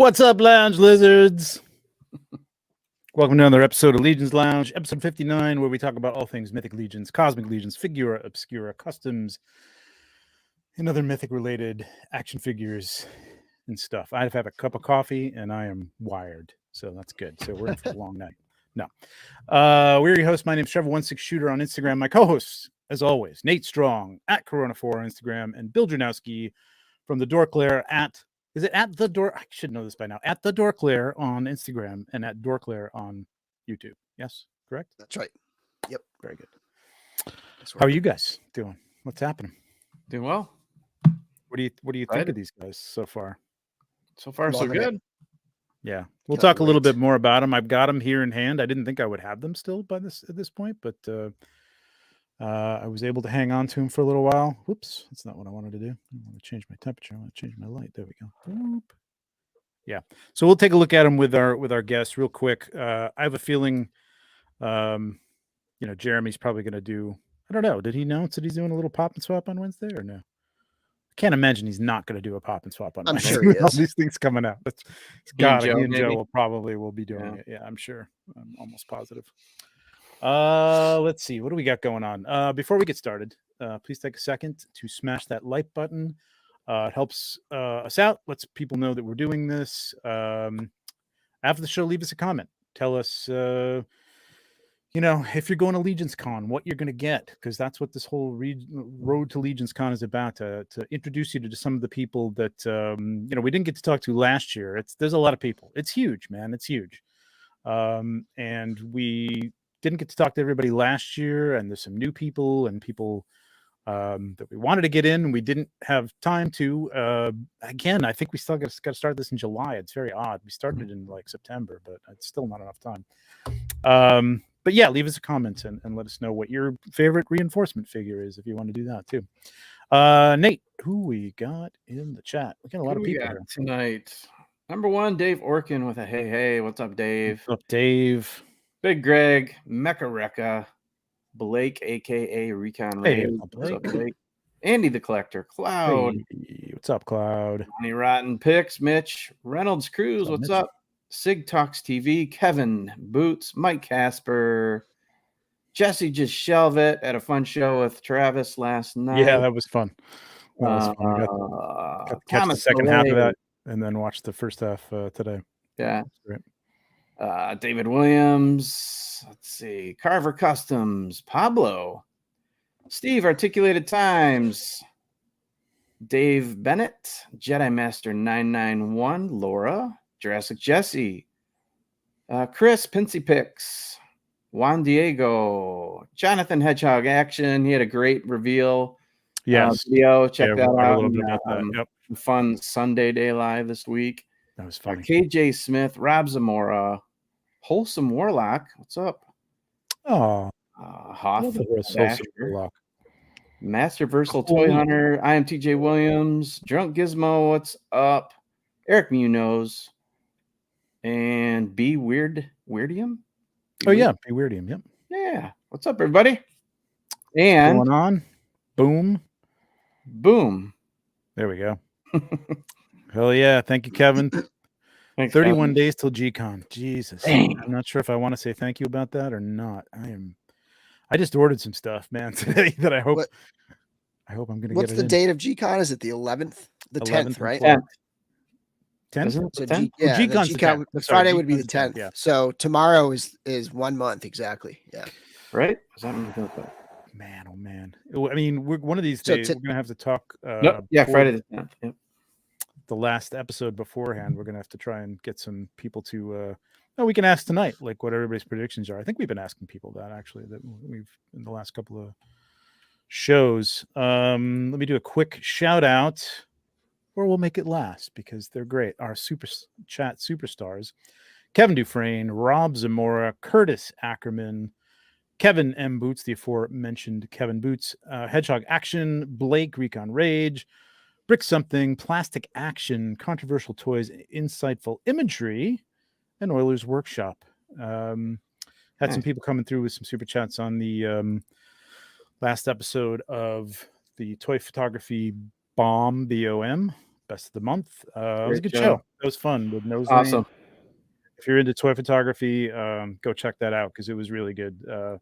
What's up, Lounge Lizards? Welcome to another episode of Legions Lounge, episode 59, where we talk about all things Mythic Legions, Cosmic Legions, Figura Obscura, Customs, and other Mythic-related action figures and stuff. I've had a cup of coffee, and I am wired, so that's good. So we're in for a long night. No. We're your hosts. My name's Trevor16Shooter on Instagram. My co-hosts, as always, Nate Strong at Corona4 on Instagram, and Bill Janowski from the Dorklair at... Is it at the door? I should know this by now. At the Dorklair on Instagram and at Dorklair on YouTube. Yes, correct? That's right. Yep. Very good. How are you guys doing? What's happening? Doing well. What do you think of these guys so far? So far, so good. Yeah, we'll Can't talk a little wait. bit more about them. I've got them here in hand. I didn't think I would have them still by this at this point, but I was able to hang on to them for a little while. Whoops, that's not what I wanted to do. I want to change my temperature. I want to change my light. There we go. Whoop. Yeah. So we'll take a look at them with our guests real quick. I have a feeling, Jeremy's probably going to do. I don't know. Did he announce that he's doing a little pop and swap on Wednesday or no? I can't imagine he's not going to do a pop and swap on I'm Wednesday. sure he with all is. these things coming out. It's He and got it. Joe, He and maybe? Joe will be doing it. Yeah, I'm sure. I'm almost positive. Let's see. What do we got going on? Before we get started, please take a second to smash that like button. It helps us out, lets people know that we're doing this. After the show, leave us a comment. Tell us, if you're going to Legions Con, what you're going to get, because that's what this whole road to Legions Con is about, to introduce you to some of the people that, we didn't get to talk to last year. There's a lot of people. It's huge, man. It's huge. And we didn't get to talk to everybody last year, and there's some new people and people that we wanted to get in. We didn't have time to. Again, I think we still got to start this in July. It's very odd. We started in like September, but it's still not enough time. But yeah, leave us a comment and let us know what your favorite reinforcement figure is if you want to do that too. Nate, who we got in the chat? We got a lot of people here tonight. Number one, Dave Orkin with a hey. What's up, Dave? What's up, Dave? Big Greg, Mecha Rekka, Blake, aka Recon Hey, Ray. what's up, Blake? Andy the Collector, Cloud, Hey, what's up, Cloud? Johnny Rotten Picks, Mitch, Reynolds Cruz, what's Mitch? up? Sig Talks TV, Kevin, Boots, Mike Casper, Jesse just shelve it at a fun show with Travis last night. Yeah, that was fun. That was fun. Got to catch the Thomas second half of Soleil. that and then watch the first half today. Yeah. Great. David Williams. Let's see. Carver Customs. Pablo. Steve, Articulated Times. Dave Bennett. Jedi Master 991. Laura. Jurassic Jesse. Chris Pincy Picks. Juan Diego. Jonathan Hedgehog Action. He had a great reveal. Yes. Video. Check Yeah, that we'll talk out. a little bit about that. Yep. Fun Sunday Day Live this week. That was funny. KJ Smith, Rob Zamora, Wholesome Warlock. What's up? Oh, Hoth, Warlock. Master Versal Cool. Toy Hunter. I am TJ Williams. Drunk Gizmo. What's up? Eric Munoz. And B Weirdium. Oh yeah, be Weirdium. Yep. Yeah. What's up, everybody? And going on. Boom. There we go. Hell yeah. Thank you, Kevin. Thanks, 31 Kevin. days till G-Con. Jesus. Dang. I'm not sure if I want to say thank you about that or not. I just ordered some stuff, man, today that I hope I'm going to get it. What's the date of G-Con? Is it the 11th? The 10th, right? 10th. 10th? Isn't it So the 10th? yeah, the G-Con's the G-Con, 10th. the Sorry, Friday would be the G-Con's the 10th. 10th, yeah. So tomorrow is 1 month exactly. Yeah. Right? Is that what I'm Man, oh man. I mean, we're one of these So days we're going to have to talk Yep. Yeah, before Friday the 10th. Yep. the last episode beforehand. We're going to have to try and get some people to we can ask tonight like what everybody's predictions are. I think we've been asking people that actually that we've in the last couple of shows. Let me do a quick shout out, or we'll make it last because they're great. Our super chat superstars: Kevin Dufresne, Rob Zamora, Curtis Ackerman, Kevin M. Boots, the aforementioned Kevin Boots, Hedgehog Action, Blake Recon Rage, Brick Something, Plastic Action, Controversial Toys, Insightful Imagery, and Oilers Workshop. Had some people coming through with some super chats on the last episode of the Toy Photography Bomb, BOM, best of the month. It was a Great good show. show. It was fun with Nose Awesome. Ring. If you're into toy photography, go check that out because it was really good.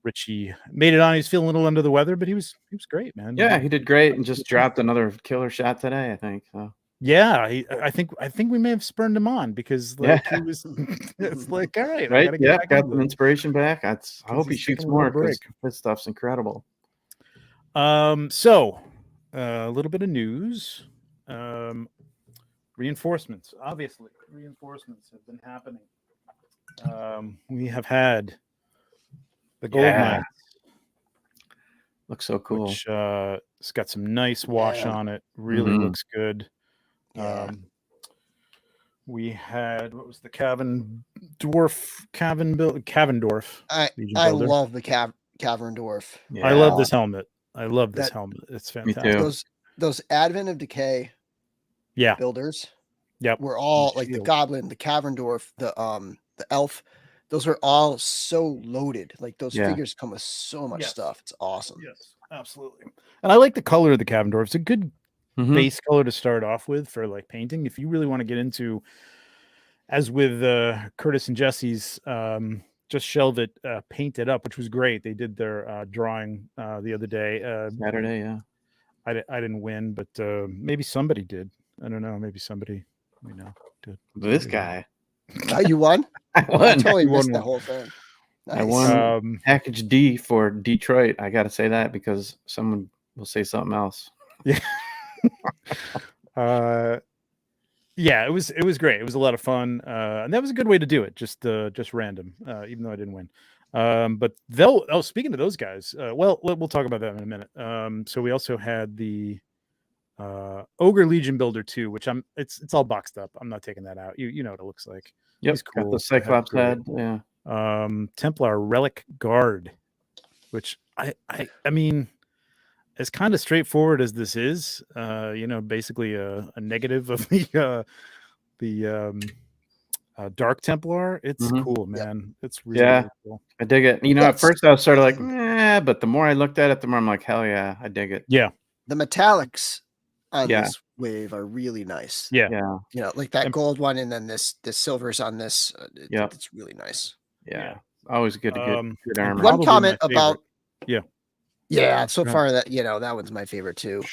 Richie made it on. He was feeling a little under the weather, but he was great, man. Yeah, he did great and just dropped another killer shot today, I think. So. Yeah, I think we may have spurned him on because like he was. It's like, all right, I Right? gotta get Yeah, back got into some it. inspiration back. I hope he he's shoots taking a little more because break. his stuff's incredible. So a little bit of news. Reinforcements. Obviously, reinforcements have been happening. We have had the Gold Knights. Looks so cool. Which it's got some nice wash on it. Really looks good. Yeah. We had, what was the Cavendorf? I love the Cavern Dwarf. Yeah. I love this helmet. Helmet. It's Me fantastic. too. Those Advent of Decay builders. Yep. Were all like the Goblin, the Cavern Dwarf, the Elf. Those are all so loaded. Like those figures come with so much stuff. It's awesome. Yes, absolutely. And I like the color of the Cavendorf. It's a good base color to start off with for like painting. If you really want to get into, as with Curtis and Jesse's, just shelve it, paint it up, which was great. They did their drawing the other day. Saturday, yeah. I didn't win, but maybe somebody did. I don't know. Maybe somebody we know did. This guy. Oh, you won? I won. I totally missed the whole thing. Nice. I won package D for Detroit. I got to say that because someone will say something else. Yeah. Yeah, it was great. It was a lot of fun, and that was a good way to do it. Just random, even though I didn't win. But speaking of those guys, we'll talk about that in a minute. So we also had the Ogre Legion Builder 2, which it's all boxed up. I'm not taking that out. You know what it looks like. Yep, He's cool. Got the Cyclops head. Yeah. Templar Relic Guard, which I mean, as kind of straightforward as this is, basically a negative of the Dark Templar. It's cool, man. It's really cool. I dig it. At first I was sort of like, but the more I looked at it, the more I'm like, hell yeah, I dig it. Yeah. The metallics on this wave are really nice. Yeah. Like that gold one, and then this silver's on this. It's really nice. Yeah. Always good to get good armor. One comment about yeah. So far that that one's my favorite too,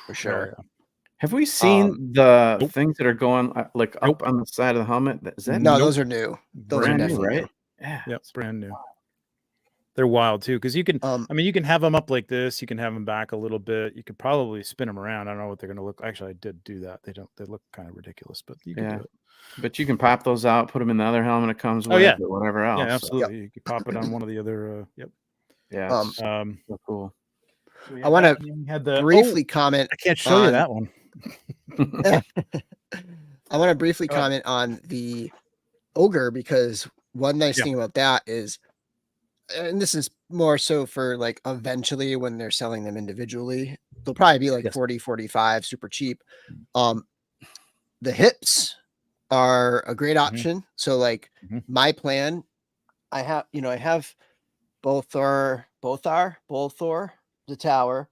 for sure. Have we seen the things that are going like up on the side of the helmet? Is that those are new. Those brand are new, definitely right? Yeah. Yep, brand new. They're wild too, because you can. You can have them up like this. You can have them back a little bit. You could probably spin them around. I don't know what they're going to look. Actually, I did do that. They look kind of ridiculous, but you can do it. But you can pop those out, put them in the other helmet it comes with, or whatever else. Yeah, absolutely. You can pop it on one of the other. Yep. Yeah. So cool. So I want to briefly comment. I can't show you that one. I want to briefly comment on the Ogre, because one nice thing about that is, and this is more so for like eventually when they're selling them individually, they'll probably be like 40, 45, super cheap. The hips are a great option. So like my plan, I have Bolthor, the tower.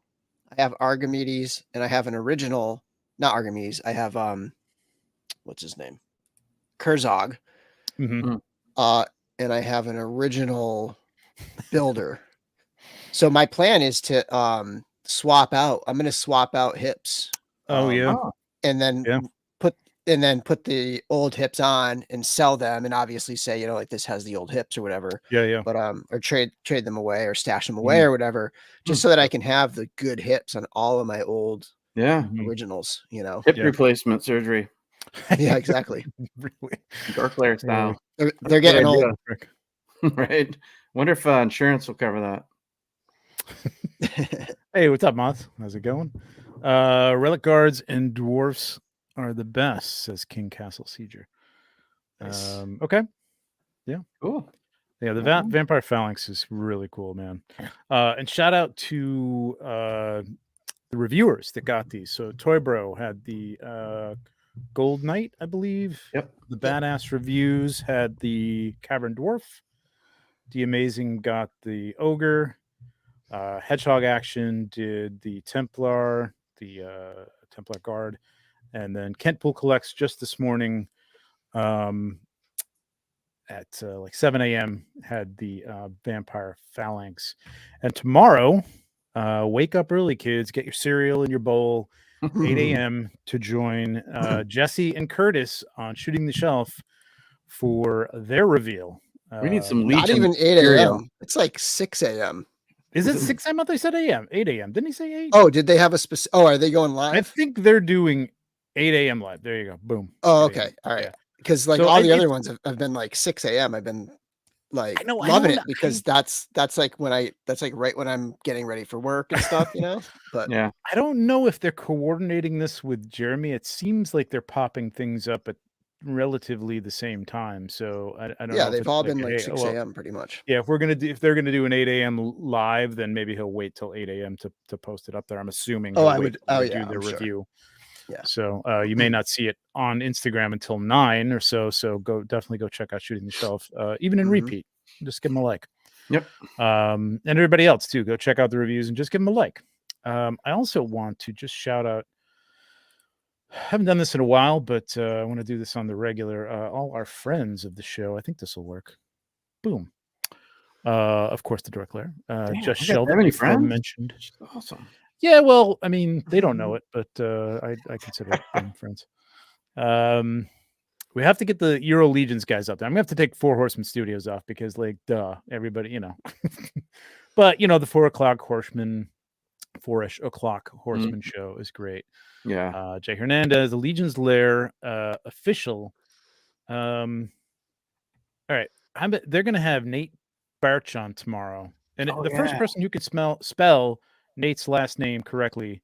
I have Archimedes, and I have an original, not Archimedes. I have what's his name? Kurzog. And I have an original builder. So my plan is to swap out. I'm going to swap out hips. And then put the old hips on and sell them, and obviously say, like this has the old hips or whatever. But or trade them away or stash them away or whatever, just so that I can have the good hips on all of my old originals. Hip replacement surgery. Yeah, exactly. Really? Dark layer style. They're getting old. Right. Wonder if insurance will cover that. Hey, what's up, Moth? How's it going? Relic guards and dwarfs are the best, says King Castle Sieger. Nice. Okay. Yeah. Cool. Yeah, the Vampire Phalanx is really cool, man. And shout out to the reviewers that got these. So Toy Bro had the Gold Knight, I believe. Yep. The Badass Reviews had the Cavern Dwarf. The Amazing got the Ogre. Hedgehog Action did the Templar, the Templar Guard. And then Kent Pool Collects just this morning at like 7 a.m. had the Vampire Phalanx. And tomorrow, wake up early, kids. Get your cereal in your bowl. 8 a.m. to join Jesse and Curtis on Shooting the Shelf for their reveal. We need some Not Legion even 8 cereal. a.m. It's like 6 a.m. Is it 6 a.m.? I thought they said a.m. 8 a.m. Didn't he say 8? Oh, did they have a specific? Oh, are they going I live? think they're doing 8 a.m. live. There you go. Boom. Oh, 8 a.m. okay. All right. Yeah. Because like So all the other it's- ones have been like 6 a.m. I've been like I know, loving it because that's like that's like right when I'm getting ready for work and stuff, you know. But Yeah. I don't know if they're coordinating this with Jeremy. It seems like they're popping things up at relatively the same time. So I don't know. yeah, if they've it's all been a, like hey, 6 well, a.m. pretty much. yeah, if they're gonna do an 8 a.m. live, then maybe he'll wait till 8 a.m. to post it up there. I'm assuming. Oh, he'll I wait would. till Oh, they yeah, do their I'm sure. review. Yeah. So you may not see it on Instagram until 9 or so. So definitely go check out Shooting the Shelf, even in repeat. Just give them a like. Yep. And everybody else too. Go check out the reviews and just give them a like. I also want to just shout out. Haven't done this in a while, but I want to do this on the regular. All our friends of the show. I think this will work. Boom. Of course, the direct layer. Just we got Shelvin, that many who Phil friends? mentioned. Awesome. Yeah, well, I mean, they don't know it, but I consider them friends. We have to get the Euro Legions guys up there. I'm gonna have to take 4 Horsemen Studios off because, like, duh, everybody, you know. But you know, the 4:00 Horsemen, 4-ish o'clock Horseman show is great. Yeah. Jay Hernandez, the Legion's Lair official. All right, they're gonna have Nate Barch on tomorrow, and the first person who can spell Nate's last name correctly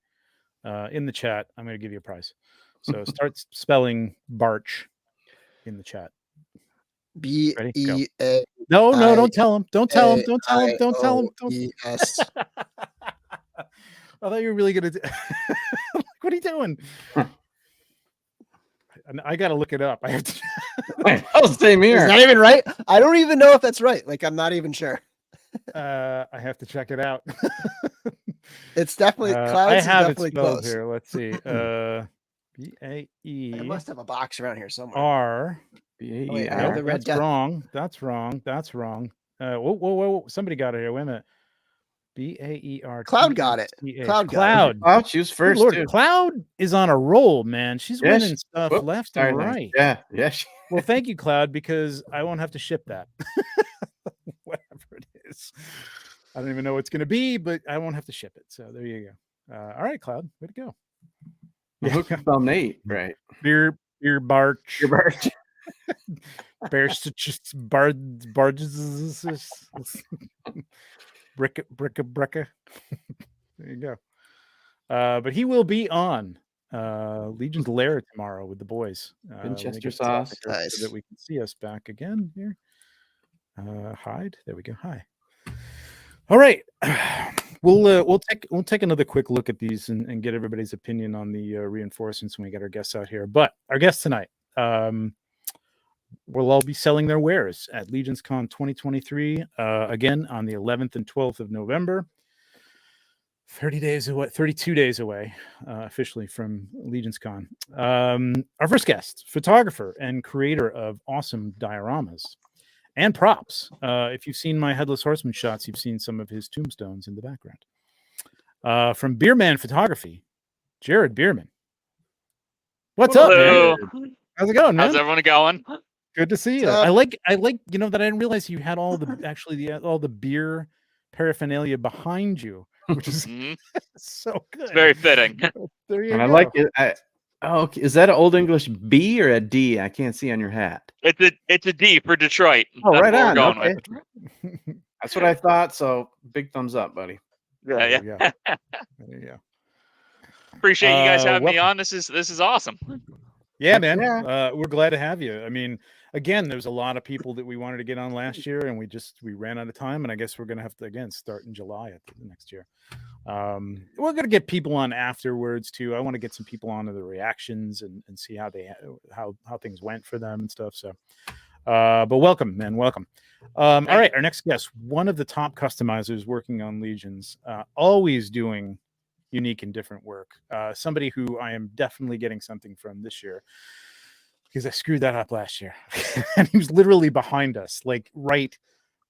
in the chat, I'm going to give you a prize. So start spelling Barch in the chat. B-E-A. No, don't tell him. Don't tell him. Don't tell him. Don't tell him. Yes. I thought you were really going to do. What are you doing? I got to look it up. I have to. Oh, same here. Is that even right? I don't even know if that's right. Like, I'm not even sure. I have to check it out. It's definitely I Clouds. have Is it definitely spelled close. here. Let's see. B-A-E. I must have a box around here somewhere. R. B-A-E-R. Oh, wait, I have the Red That's Death. wrong. That's wrong. That's wrong. Whoa. Somebody got it here. Wait a minute. B-A-E-R. Cloud got it. Cloud. Cloud. She was first. Lord, too. Cloud is on a roll, man. She's winning stuff left and right. Yeah. Well, thank you, Cloud, because I won't have to ship that. Whatever it is. I don't even know what it's going to be, but I won't have to ship it. So there you go. All right, Cloud. Way to go. Who can spell Nate? Right. Beer Barch. Your Barch. Barges. Bricka. There you go. But he will be on Legion's Lair tomorrow with the boys. Winchester sauce. Nice. So that we can see us back again here. Hide. There we go. Hi. All right. We'll take another quick look at these and get everybody's opinion on the reinforcements when we get our guests out here. But our guests tonight, will all be selling their wares at Legions Con 2023 again on the 11th and 12th of November. 32 days away officially from Legions Con. Our first guest, photographer and creator of awesome dioramas and props. If you've seen my Headless Horseman shots, you've seen some of his tombstones in the background. From Beerman Photography, Jared Beerman. What's up, man? How's it going, man? How's everyone going? Good to see you. I like that I didn't realize you had all the beer paraphernalia behind you, which is so good. It's very fitting. There you And go. I like it. Okay. Is that an Old English B or a D? I can't see on your hat. It's a D for Detroit. Oh, That's right what on. we're going Okay. with. That's what I thought. So big thumbs up, buddy. Yeah. There you go. Appreciate you guys having me welcome. on. This is awesome. Yeah, man. Yeah. We're glad to have you. I mean, again, there's a lot of people that we wanted to get on last year, and we ran out of time. And I guess we're gonna have to again start in July at the next year. We're gonna get people on afterwards too. I want to get some people on to the reactions and see how things went for them and stuff. So, but welcome, man. Welcome. All right, our next guest, one of the top customizers working on Legions, always doing unique and different work. Somebody who I am definitely getting something from this year, because I screwed that up last year. And he was literally behind us, like right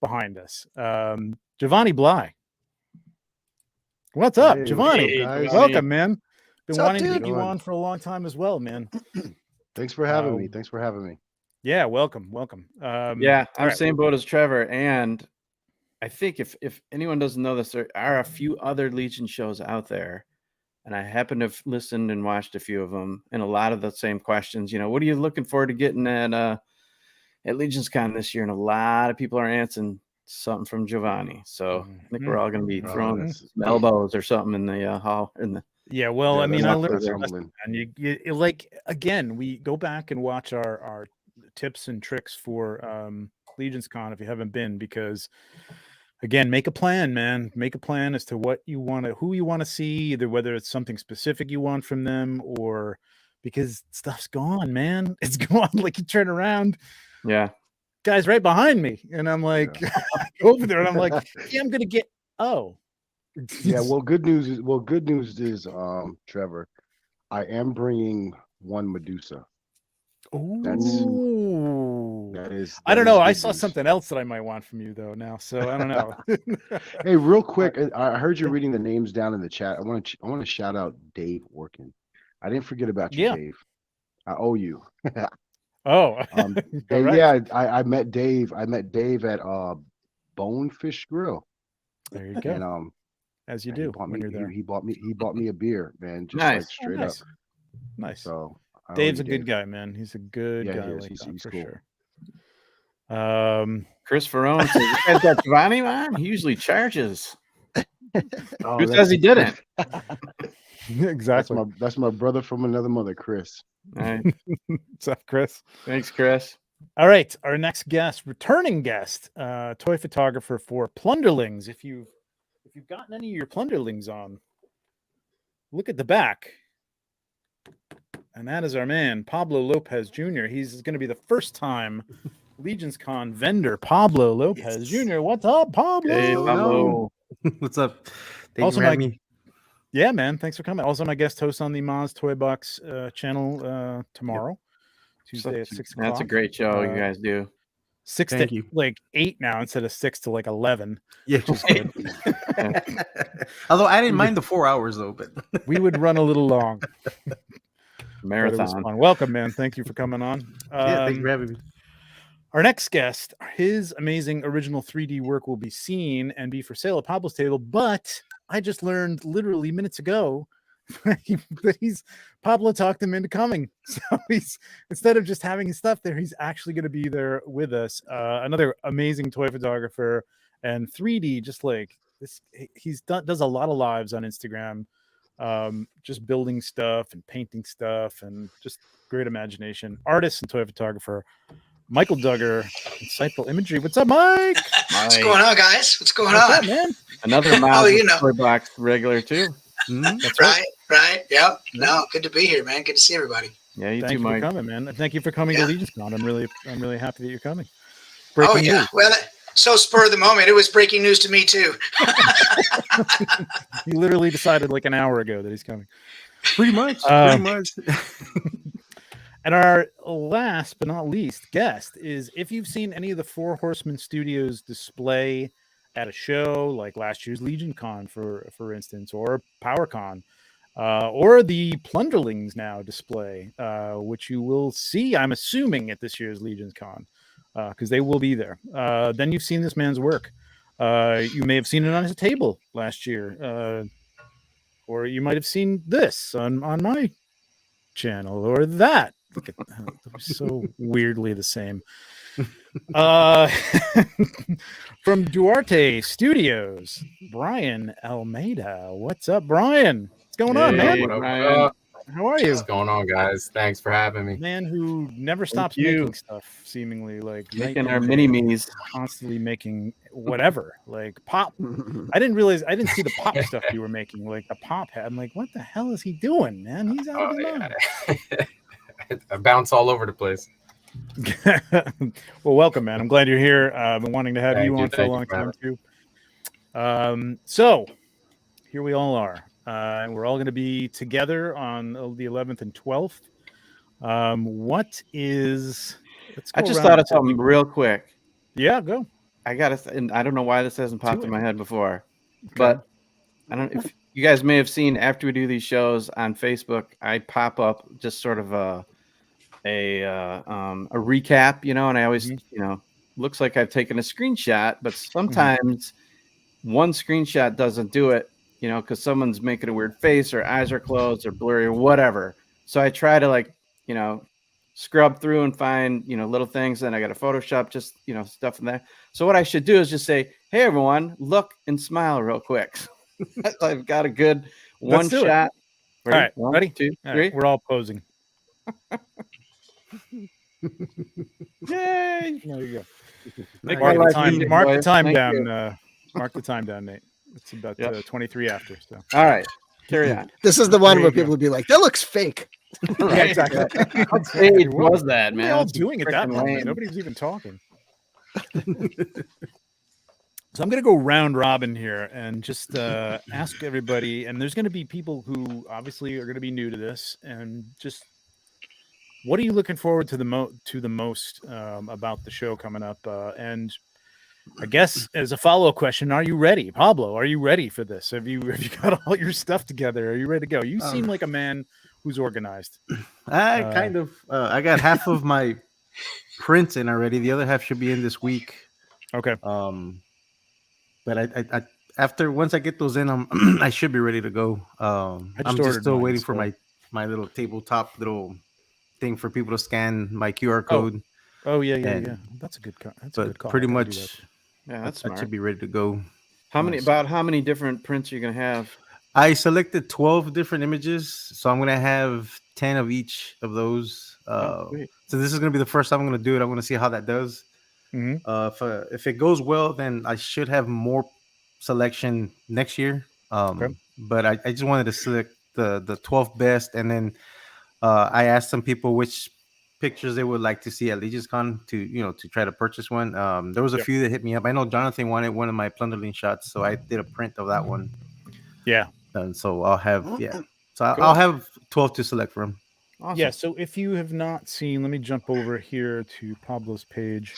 behind us. Jovanny Bly. What's up, Hey, Jovanny? what's up, guys? Welcome, man. Been What's up, wanting to dude? get you on for a long time as well, man. Thanks for having me. Thanks for having me. Yeah, welcome. Yeah, I'm all right. same boat as Trevor, and I think if anyone doesn't know this, there are a few other Legion shows out there, and I happen to have listened and watched a few of them, and a lot of the same questions. You know, what are you looking forward to getting at Legions Con this year? And a lot of people are answering something from Jovanny. So I think we're all going to be throwing some elbows or something in the hall. Yeah, well, Yeah, I mean, that's- I learned that's a lesson, humbling. and you like, again, we go back and watch our tips and tricks for Legions Con if you haven't been, because again, make a plan, man. Make a plan as to what you want to, who you want to see, either whether it's something specific you want from them, or because stuff's gone, man. It's gone. Like, you turn around, Yeah. guy's right behind me, and I'm like, I go over there and I'm like, yeah, I'm gonna get. Oh, Yeah, well, good news is, Trevor, I am bringing one Medusa. Ooh. That is. I don't that is know. I good saw news. something else that I might want from you though now, so I don't know. Hey, real quick, I heard you reading the names down in the chat. I want to shout out Dave Orkin. I didn't forget about you, Yeah. Dave. I owe you. Oh, all Dave, right. yeah, I met Dave. I met Dave at Bonefish Grill, There you go. and As you man, he do bought when me. you're there. He bought me a beer, man. Just Nice. like straight nice. up. Nice. So I owe Dave's you, a good Dave. guy, man. He's a good Yeah, guy. he is. Like He's that, for cool. sure. Chris Ferrone says, "You guys got Jovanny on? He usually charges." Oh, Who says he didn't? Exactly. That's my brother from another mother, Chris. All right. What's up, Chris? Thanks, Chris. All right, our next guest, returning guest, toy photographer for Plunderlings. If you've gotten any of your Plunderlings on, look at the back. And that is our man, Pablo Lopez Jr. He's going to be the first time Legions Con vendor, Pablo Lopez Jr. What's up, Pablo? Hey, Pablo. What's up? Thank Also you for having me. Yeah, man. Thanks for coming. Also, my guest host on the Moz Toy Box channel tomorrow, Tuesday at 6 o'clock. That's a great show you guys do. 6 Thank to you. like 8 now instead of 6 to like 11. Yeah, Which is good. Although I didn't mind the 4 hours though, but We would run a little long. But it was Marathon. fun. Welcome, man. Thank you for coming on. yeah, thank you for having me. Our next guest, his amazing original 3D work will be seen and be for sale at Pablo's table, but I just learned literally minutes ago that Pablo talked him into coming. So he's, instead of just having his stuff there, he's actually going to be there with us. Another amazing toy photographer and 3D, just like this. Does a lot of lives on Instagram, just building stuff and painting stuff and just great imagination. Artist and toy photographer, Michael Duggar, Insightful Imagery. What's up, Mike? What's going on, guys? What's going What's on? up, man? Another Oh, Mouse you know. Toy Box regular too. That's right. Right. Yep. No, good to be here, man. Good to see everybody. Yeah, you Thank too, you for Mike. coming, man. And thank you for coming Yeah. to Legions Con. I'm really happy that you're coming. Oh Breaking yeah. news. Well, so spur of the moment. It was breaking news to me too. He literally decided like an hour ago that he's coming. Pretty much. And our last but not least guest is, if you've seen any of the Four Horsemen Studios display at a show like last year's Legion Con, for instance, or PowerCon, or the Plunderlings now display, which you will see, I'm assuming, at this year's Legions Con, because they will be there. Then you've seen this man's work. You may have seen it on his table last year, or you might have seen this on my channel, or that. Look at that. They're so weirdly the same. From Duarte Studios, Brian Almeda. What's up, Brian? What's going on, man? What up, Ryan. How are you? What's going on, guys? Thanks for having me. Man who never stops you. making stuff, seemingly, like Making night our and mini day, me's. constantly making whatever, like pop. I didn't see the pop stuff you were making, like the pop hat. I'm like, what the hell is he doing, man? He's out of his mind. I bounce all over the place. Well, welcome, man. I'm glad you're here. I've been wanting to have Thank you you, on for a thank you long for time too. So here we all are. and we're all going to be together on the 11th and 12th. What is? Let's go I just around thought of the table. something real quick. Yeah, go. I got to, and I don't know why this hasn't popped Do in it. my head before, Okay. but I don't. If you guys may have seen after we do these shows on Facebook, I pop up just sort of a recap, you know, and I always, Mhm. you know, looks like I've taken a screenshot, but sometimes one screenshot doesn't do it, you know, because someone's making a weird face or eyes are closed or blurry or whatever. So I try to, like, you know, scrub through and find, you know, little things. Then I got to Photoshop just, you know, stuff in there. So what I should do is just say, hey, everyone, look and smile real quick. I've got a good one do it. shot. Ready? All right, One, ready? 2, All 3. right, we're all posing. Yay! There you go. Make Mark my the life time. easier, Mark the boys. time Thank down. you. Mark the time down, Nate. It's about Yep. 23 after. So. All right, carry on. This is the one There where you go. people would be like, "That looks fake." Yeah, exactly. What stage What- was that, What man? are they all That's doing at that freaking moment? lame. Nobody's even talking. So I'm going to go round robin here and just ask everybody. And there's going to be people who obviously are going to be new to this, and just what are you looking forward to the most about the show coming up? And I guess as a follow-up question, are you ready, Pablo? Are you ready for this? Have you got all your stuff together? Are you ready to go? You seem like a man who's organized. I kind of. I got half of my prints in already. The other half should be in this week. Okay. But I after once I get those in, I should be ready to go. I'm just ordered still mine, waiting for so- my little tabletop little thing for people to scan my QR code. Oh yeah. And- That's a good call. That's a But good call. pretty I gotta do much, Yeah, that's I smart. should be ready to go. How many? Nice. About how many different prints are you gonna have? I selected 12 different images, so I'm gonna have 10 of each of those. Sweet. So this is gonna be the first time I'm gonna do it. I want to see how that does. Mhm. If it goes well, then I should have more selection next year. Okay. But I just wanted to select the 12 best, and then I asked some people which pictures they would like to see at LegionsCon to try to purchase one. There was a Yep. few that hit me up. I know Jonathan wanted one of my Plunderling shots, so I did a print of that one. Yeah. And so I'll have So Cool. I'll have 12 to select from. Awesome. Yeah, so if you have not seen, let me jump over here to Pablo's page.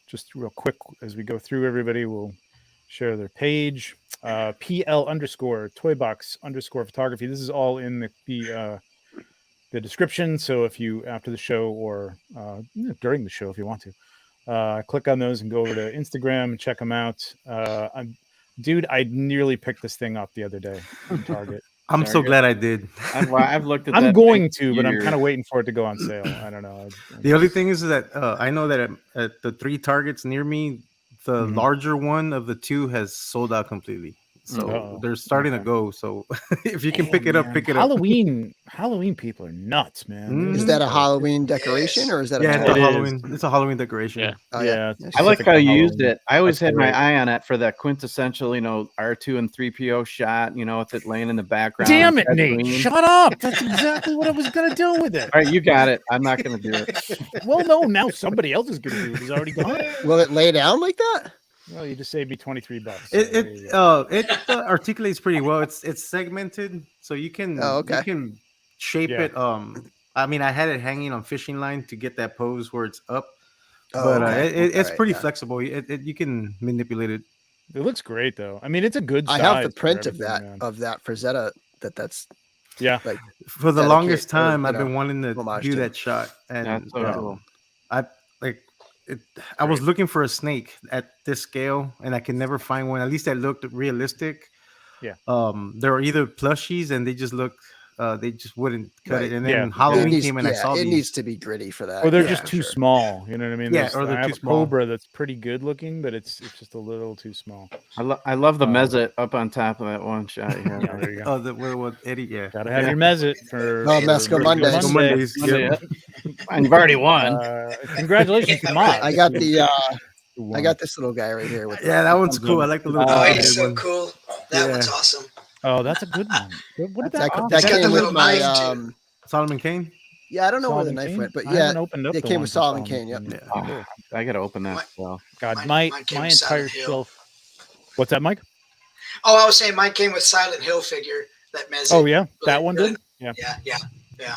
Just real quick as we go through, everybody will share their page. PL_toybox_photography. This is all in the description. So if you, after the show or during the show, if you want to, click on those and go over to Instagram and check them out. Dude, I nearly picked this thing up the other day from Target. I'm so glad I did. I've looked at. I'm that going thing to, but I'm years. kind of waiting for it to go on sale. I don't know. The only thing is that I know that at the 3 Targets near me, the Mhm. larger one of the 2 has sold out completely. So Uh-oh. they're starting to Okay. go. So if you can pick Damn, it up, man. pick it up. Halloween people are nuts, man. Is that a Halloween decoration or is that Yeah, a it's a It is. Halloween. It's a Halloween decoration. Yeah. Oh, Yeah. yeah. I like how you used Halloween. it. I always That's had my great. eye on it for that quintessential, R2 and 3PO shot, with it laying in the background. Damn it, Red, Nate! green. Shut up. That's exactly what I was gonna do with it. All right, you got it. I'm not going to do it. Well, no, now somebody else is gonna do it. He's already got it. Will it lay down like that? Well, you just saved me $23. So there you It go. articulates pretty well. It's segmented, so you can Oh, okay. you can shape Yeah. it. I mean, I had it hanging on fishing line to get that pose where it's up, Oh, but okay. it's Alright, pretty yeah. flexible. You can manipulate it. It looks great, though. I mean, it's a good I size. have the for print of everything, that man. for Zeta. That's Yeah. like For the Dedicate- longest or, time, you I've know, been wanting to homage do to that shot, and That's so cool. I like it. I was looking for a snake at this scale, and I could never find one. At least that looked realistic. Yeah. There are either plushies, and they just look. They just wouldn't cut Right. it. And Yeah. then it Halloween needs, came, and I saw it these. needs to be gritty for that. Or they're Yeah, just for too sure. small. You know what I mean? Yeah, or they're I have too a small. Cobra that's pretty good looking, but it's just a little too small. I love the mezit up on top of that one shot. Yeah, Yeah. there you go. Oh, what Eddie? Yeah. Gotta have your Mezit for Mesco Mondays. Mondays. Yep. And you've already won. Congratulations to Mod. I got the Who I got this little guy right here with Yeah, that one's cool. I like the little. Oh, complicated he's so one. cool. That one's Yeah. awesome. Oh, that's a good one. What that, about that He's got the came little with my knife, too. Solomon Kane. yeah, I don't know where the Solomon knife Kane? went, but I yeah, haven't opened up it the came one with for Solomon Kane, yep. Kane. Oh, I got to open that. So. God, Mine- my mine came my with entire Silent Hill. shelf. What's that, Mike? Oh, I was saying mine came with Silent Hill figure that Mez. Oh yeah, that one did. Yeah. Yeah.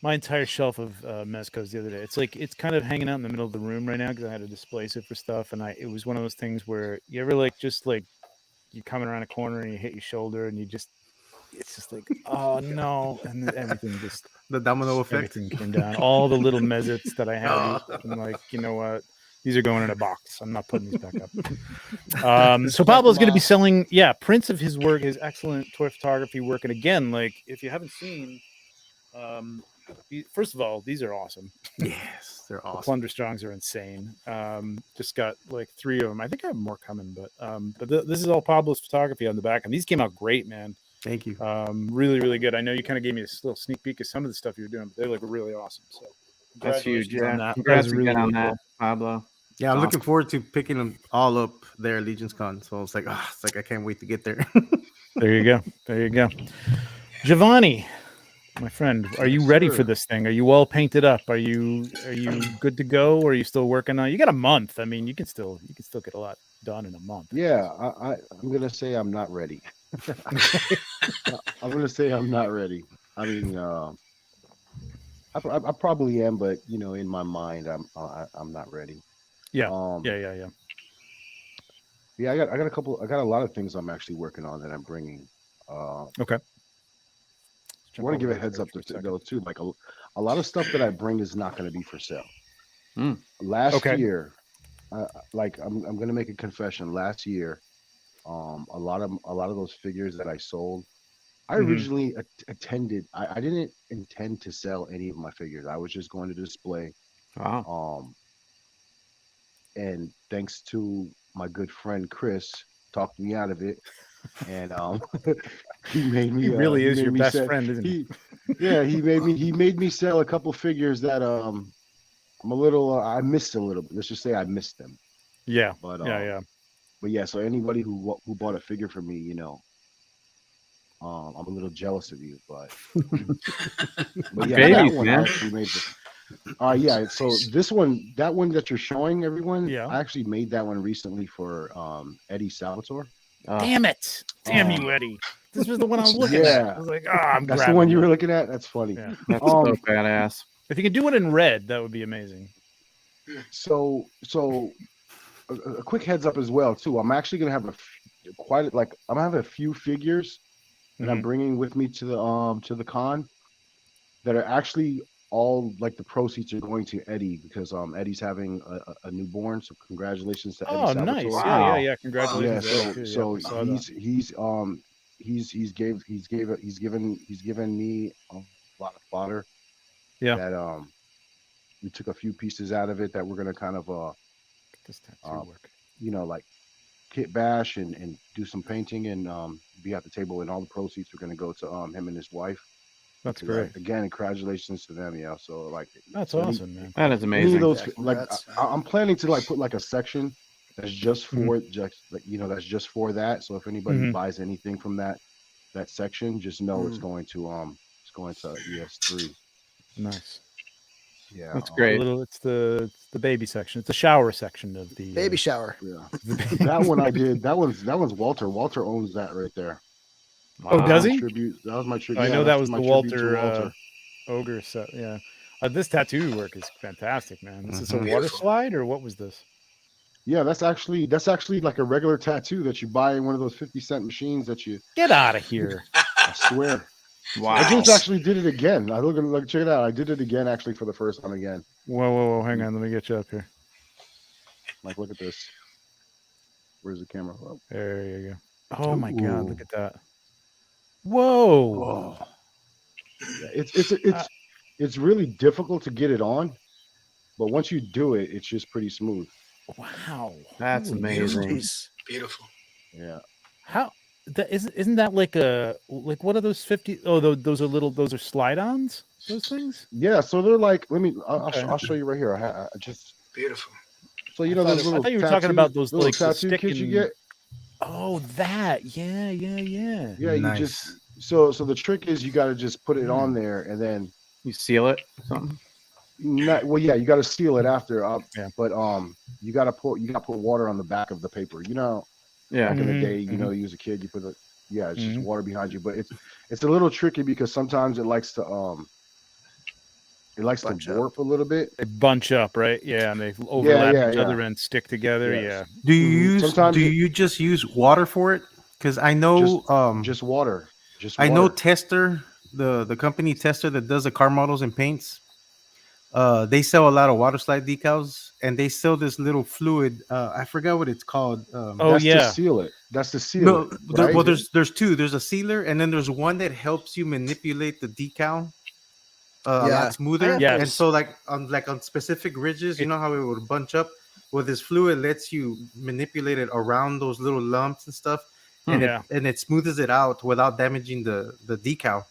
My entire shelf of Mezcos the other day. It's like it's kind of hanging out in the middle of the room right now because I had to displace it for stuff, and it was one of those things where you ever like just like you're coming around a corner and you hit your shoulder and it's just like, oh no, and then everything just The domino effect. everything came down. All the little Mezits that I had, Oh. I'm like, you know what? These are going in a box. I'm not putting these back up. So Pablo's going to be selling, prints of his work, his excellent toy photography work. And again, like if you haven't seen, first of all, these are awesome. Yes, they're The awesome. Plunder Strongs are insane. Just got like 3 of them. I think I have more coming, but this is all Pablo's photography on the back, and these came out great, man. Thank you. Really, really good. I know you kind of gave me a little sneak peek of some of the stuff you're doing, but they look really awesome. So That's huge. congratulations on Yeah. that. Congrats That is again really, on really that, cool. Pablo. Yeah, I'm Awesome. looking forward to picking them all up there at Legions Con. So it's like, it's like I can't wait to get there. There you go. There you go. Jovanny, my friend, are you ready for this thing? Are you all painted up? Are you good to go, or are you still working on? You got a month. I mean, you can still get a lot done in a month. Yeah, I'm gonna say I'm not ready. I'm gonna say I'm not ready. I mean, I probably am, but you know, in my mind, I'm not ready. Yeah. Yeah, I got a lot of things I'm actually working on that I'm bringing. Okay. I want to give a heads up though too. Like a lot of stuff that I bring is not going to be for sale. Last year, like I'm going to make a confession. Last year, a lot of those figures that I sold, I originally attended. I didn't intend to sell any of my figures. I was just going to display. Wow. And thanks to my good friend Chris, talked me out of it, and he made me. He really is made your me best sell- friend, isn't he? Yeah, he made me sell a couple figures that I'm a little. I missed a little bit. Let's just say I missed them. Yeah. But But yeah, so anybody who bought a figure from me, you know, I'm a little jealous of you, but yeah, Babies, that one man. I actually made. Yeah. So that one that you're showing everyone, I actually made that one recently for Eddie Salvatore. Damn it! Damn you, Eddie. This was the one I was looking at. I was like, I'm that's the grabbing one you it. were looking at. That's funny. Yeah. That's so badass. If you could do it in red, that would be amazing. So a quick heads up as well too. I'm actually gonna have I'm gonna have a few figures that I'm bringing with me to the con that are actually all like the proceeds are going to Eddie because Eddie's having a newborn. So congratulations to Eddie. Oh, Salvatore. nice. Wow. Yeah. Congratulations. Yeah. Eddie, too. So I saw that. he's given me a lot of fodder. Yeah. That we took a few pieces out of it that we're gonna kind of This tattoo work. you know, like kit bash and do some painting and be at the table, and all the proceeds are gonna go to him and his wife. That's Because, great. again, congratulations to them. Yeah. So like That's any- awesome, man. That is any amazing. of those congrats. I'm planning to like put like a section that's just for just like, you know, that's just for that. So if anybody buys anything from that section, just know it's going to ES3. Nice. Yeah. That's great. It's the baby section. It's the shower section of the Baby shower. Yeah. That one I did. That one's Walter. Walter owns that right there. Oh, does he? Tribute. That was my tribute. I Yeah, know that that's was my the tribute to Walter Ogre set. Yeah. This tattoo work is fantastic, man. Is this a water Beautiful. slide or what was this? Yeah, that's actually like a regular tattoo that you buy in one of those 50-cent machines that you. Get out of here. I swear. Wow. I just actually did it again. I look, check it out. I did it again actually for the first time again. Whoa. Hang on. Let me get you up here. Like, look at this. Where's the camera? Oh. There you go. Oh my God. Ooh. Look at that. Whoa. Whoa. Yeah, it's really difficult to get it on, but once you do it, it's just pretty smooth. Wow. That's Holy amazing. Jeez. Beautiful. Yeah. How that isn't that like what are those 50? Oh, those are slide-ons, those things? Yeah. So they're like, Okay. I'll show you right here. I just Beautiful. so you know those little. I thought you were talking about those little like the tattoo stick kits you and- get. Oh, that. Yeah. Yeah, Nice. you just so the trick is you got to just put it on there and then You seal it or something? you got to seal it after. Yeah. But you got to put water on the back of the paper. You know, Yeah. Back in the Mhm, day, you know, you was a kid, you put it's just water behind you, but it's a little tricky because sometimes it likes to Bunch up. warp a little bit. They bunch up, right? Yeah, and they overlap each other and stick together. Yes. Yeah. Do you use? Sometimes Do you just use water for it? Because I know, just water. Just I water. know Tester, the company Tester that does the car models and paints. They sell a lot of water slide decals, and they sell this little fluid. I forgot what it's called. Oh, That's yeah. to seal it. That's to seal No, it. Right? well, there's two. There's a sealer, and then there's one that helps you manipulate the decal a Yeah. lot smoother. Yes. And so, like on specific ridges, you know how it would bunch up. Well, this fluid lets you manipulate it around those little lumps and stuff, and Yeah. it smoothes it out without damaging the decal.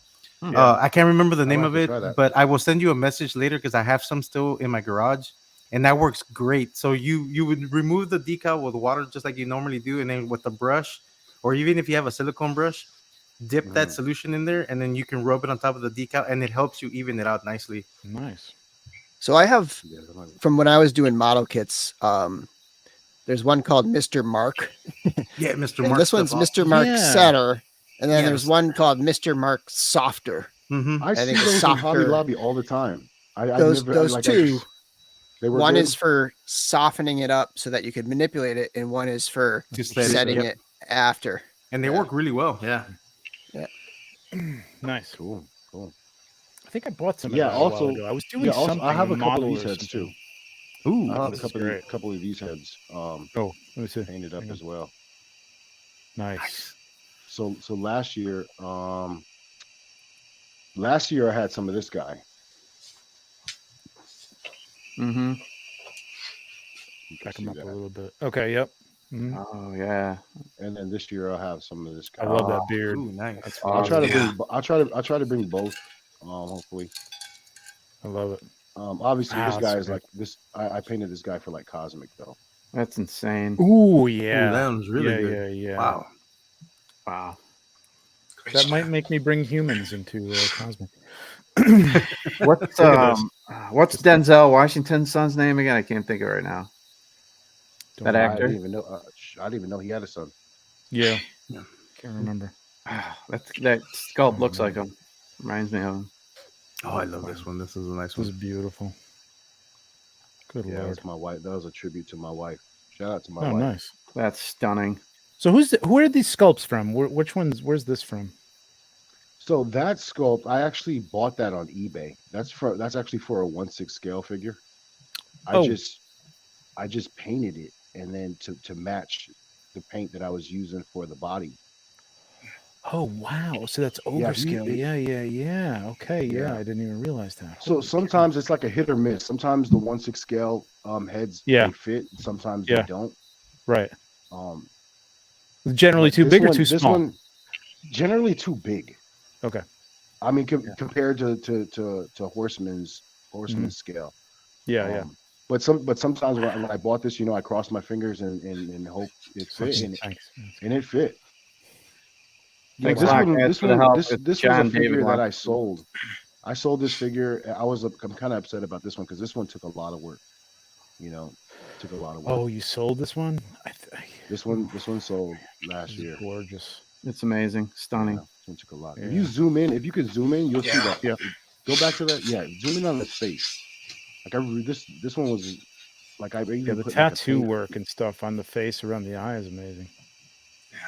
Yeah. I can't remember the name have of to it, try that. but I will send you a message later because I have some still in my garage, and that works great. So you would remove the decal with water just like you normally do, and then with a brush, or even if you have a silicone brush, dip that solution in there, and then you can rub it on top of the decal, and it helps you even it out nicely. Nice. So I have, from when I was doing model kits, there's one called Mr. Mark. Yeah, Mr. And Mark. this one's Mr. Mark Yeah. Setter. And then Yeah, there's one called Mr. Mark Softer. Mm-hmm. I see think the those in Hobby softer- Lobby all the time. Those two. They were One good. is for softening it up so that you could manipulate it, and one is for Just let it- setting yep. it after. And they work really well. Yeah. Nice. Cool. I think I bought some. Yeah, of that a while also- ago. I was doing Yeah, also, something. I have a couple model of these or heads too. something. Ooh, I have this a is couple great. of these heads Oh, let me see. painted up Hang on. as well. Nice. So last year I had some of this guy. Mm-hmm. You can Back see them up that. a little bit. Okay. Yep. Mhm. Oh yeah. And then this year I'll have some of this guy. I love that beard. Ooh, nice. I'll try to yeah. bring. I'll try to bring both. Hopefully. I love it. Obviously Wow, this guy that's is great. like this. I painted this guy for like cosmic though. That's insane. Ooh, yeah. that one's really yeah, good. Yeah. Wow. Wow. Great That stuff. might make me bring humans into Cosmic. What's Look at this. what's Denzel Washington's son's name again? I can't think of it right now. Don't That know. I actor? didn't even know. I didn't even know he had a son. Yeah. Yeah. Can't remember. That sculpt looks like him. Reminds me of him. Oh, I love this one. This is a nice This is one. beautiful. Good Yeah, lord. that's my wife. That was a tribute to my wife. Shout out to my Oh, wife. nice. That's stunning. So who are these sculpts from? Which ones? Where's this from? So that sculpt, I actually bought that on eBay. That's actually for a 1/6 scale figure. I Oh. just painted it, and then to match the paint that I was using for the body. Oh wow! So that's ogre Yeah, scale. Yeah. Okay. Yeah. Yeah. I didn't even realize that. So Holy sometimes it's like a hit or miss. Sometimes the 1/6 scale heads Yeah. they fit. Sometimes Yeah. they don't. cow. Right. Um, Generally but too this big or one- too this small? one generally too big. Okay. I mean, compared to Horseman's scale. Yeah. But sometimes when I bought this, I crossed my fingers and hope it fit, Thanks. and it fit. Thanks this a lot, one, guys, this for the one, help this, with this was John a figure David that I Watson. sold. I sold this figure. I'm kind of upset about this one because this one took a lot of work. Took a lot of work. Oh, you sold this one? This one sold last This year. is gorgeous. It's amazing. Stunning. Yeah, this one took a lot. Yeah. If you zoom in, if you could zoom in, you'll see Yeah. that. Yeah. Go back to that. Yeah, zoom in on the face. Like this one was like I even Yeah, the put like a tattoo paint- work and stuff on the face around the eye is amazing.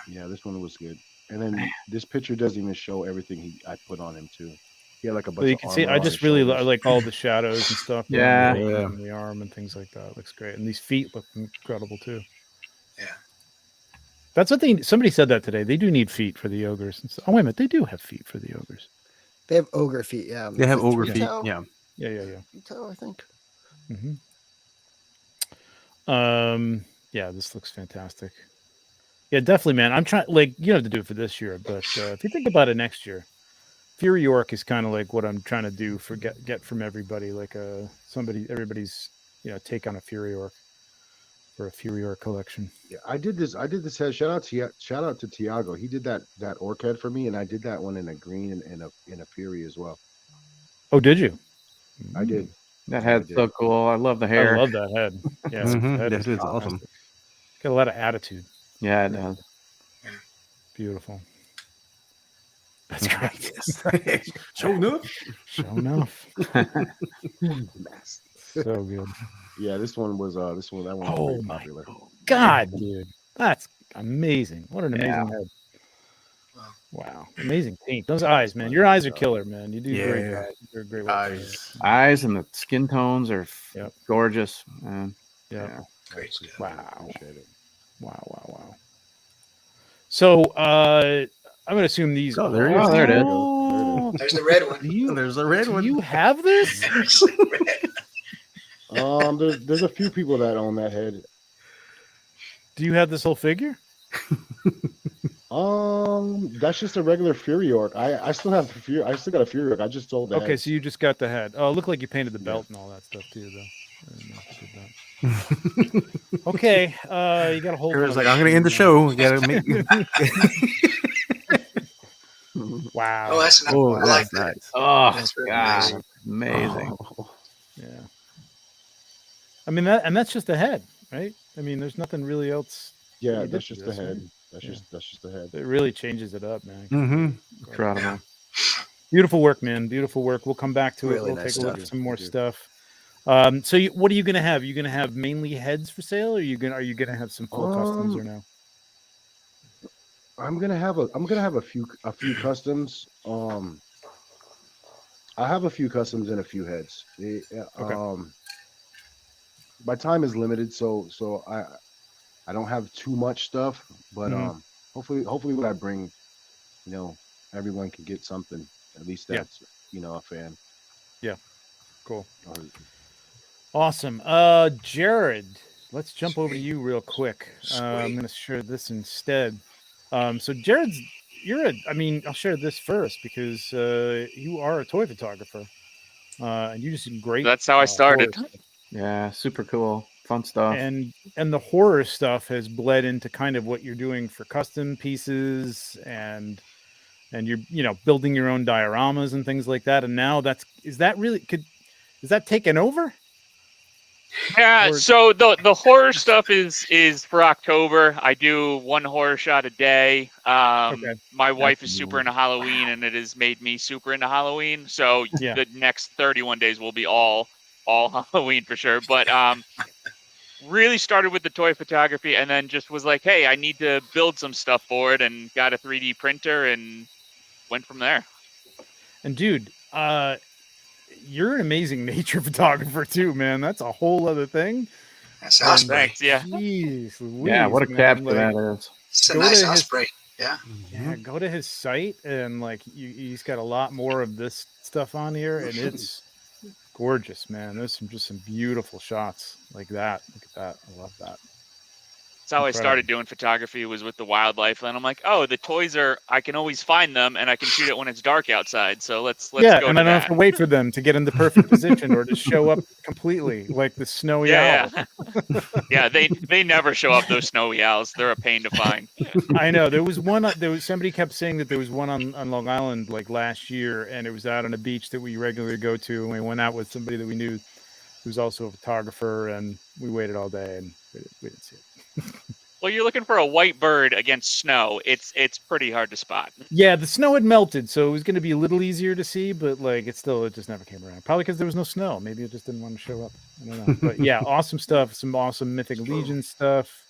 Yeah, this one was good. And then this picture doesn't even show everything I put on him too. He had like a bunch So you of can see, armor I on just his really shoulders. like all the shadows and stuff. around Yeah. the leg Yeah. and the arm and things like that. It looks great, and these feet look incredible too. Yeah. That's what somebody said that today. They do need feet for the ogres. And stuff. Oh wait a minute, they do have feet for the ogres. They have ogre feet. Yeah. They have The ogre three feet. toe? Yeah. Yeah. Three toe, I think. Yeah, this looks fantastic. Yeah, definitely, man. I'm trying. Like, you don't have to do it for this year, but if you think about it next year, Fury York is kind of like what I'm trying to do for get from everybody, like everybody's take on a Fury York for a Fury York collection. Yeah, I did this head. Shout out to Tiago. He did that orc head for me, and I did that one in a green and in a fury as well. Oh, did you? I did. That head's so cool. I love the hair. I love that head. Yeah, Mhm, head that is is awesome. fantastic. Got a lot of attitude. Yeah, it does. Beautiful. That's great. Show enough. Show enough. So good. Yeah, that one was Oh pretty my popular. God, dude. That's amazing. What an Yeah. amazing head. Wow. Amazing paint. Those eyes, man. Your eyes are killer, man. You do great, guys. You're a great work. Eyes and the skin tones are gorgeous. Man. Yeah. Great. Wow. Appreciate it. Wow. So I'm gonna assume these. Oh, there it is. Oh, there it is. Oh, There's the red one. There's a red do one. you have this? There's the red. There's a few people that own that head. Do you have this whole figure? That's just a regular Fury Orc. I still have I still got a Fury Orc. I just sold that. Okay, so you just got the head. Oh, it looked like you painted the belt and all that stuff too, though. I didn't know if you did that. Okay, you got a whole. It was like, I'm gonna end the show. You gotta make. Wow. Oh, that's nice. Oh, I like that's that. nice. Oh, That's really God. nice. Amazing. Yeah. I mean that's just the head, right? I mean, there's nothing really else. Yeah, you did that's to just the this, head. right? That's just the head. It really changes it up, man. Mm-hmm. Incredible. Beautiful work, man. Beautiful work. We'll come back to Really it. We'll nice take a look stuff. at some more Thank you. stuff. So what are you gonna have? Are you gonna have mainly heads for sale, or are you gonna have some full customs or no? I'm gonna have a few customs. I have a few customs and a few heads. My time is limited, so I don't have too much stuff, but hopefully what I bring, everyone can get something. At least that's a fan. Yeah. Cool. Or- Awesome. Jared, let's jump over to you real quick. I'm gonna share this instead. So Jared's I'll share this first because you are a toy photographer. And you do some great. That's how I started. horror stuff. Yeah, super cool. Fun stuff. And the horror stuff has bled into kind of what you're doing for custom pieces and you're building your own dioramas and things like that. And now is that taken over? Yeah, Or- so the horror stuff is for October. I do one horror shot a day. Okay. My wife is super into Halloween, and it has made me super into Halloween. So Yeah. the next 31 days will be all Halloween for sure. But really started with the toy photography, and then just was like, hey, I need to build some stuff for it, and got a 3D printer and went from there. And dude, you're an amazing nature photographer too, man. That's a whole other thing. That's Osprey. Thanks. Yeah. Jeez, Louise, Yeah, what a man. capture Like, that is. It's a Go nice to his- Osprey. Yeah. Yeah, go to his site and he's got a lot more of this stuff on here, and it's gorgeous, man. There's some beautiful shots like that. Look at that. I love that. That's how I Incredible. started doing photography, was with the wildlife. And I'm like, oh, the toys I can always find them, and I can shoot it when it's dark outside. So let's go and to I don't that. have to wait for them to get in the perfect position or to show up completely like the snowy owl. Yeah. Yeah, they never show up, those snowy owls. They're a pain to find. I know there was somebody kept saying that there was one on Long Island like last year, and it was out on a beach that we regularly go to, and we went out with somebody that we knew who's also a photographer, and we waited all day and we didn't see it. Well, you're looking for a white bird against snow. It's pretty hard to spot. Yeah, the snow had melted, so it was going to be a little easier to see, but it just never came around. Probably because there was no snow. Maybe it just didn't want to show up. I don't know. But yeah, awesome stuff. Some awesome Mythic Legions stuff.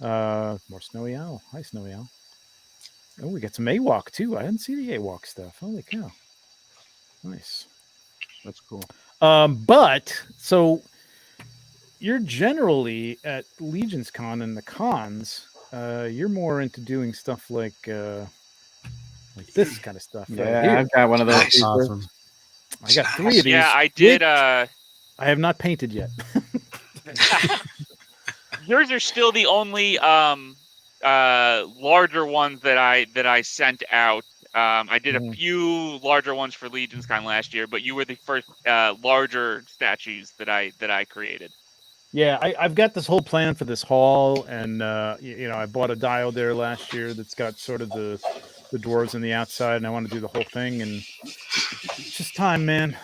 More Snowy Owl. Hi, Snowy Owl. Oh, we got some AWOC too. I didn't see the AWOC stuff. Holy cow. Nice. That's cool. But so you're generally at Legions Con and the cons. You're more into doing stuff like this kind of stuff. Yeah, here. I've got one of those. Nice. pieces. Awesome. I got 3 of these. Yeah, I did. I have not painted yet. Yours are still the only larger ones that I sent out. I did a few larger ones for Legions Con last year, but you were the first larger statues that I created. Yeah, I've got this whole plan for this hall, and I bought a dial there last year that's got sort of the dwarves on the outside, and I want to do the whole thing, and it's just time, man.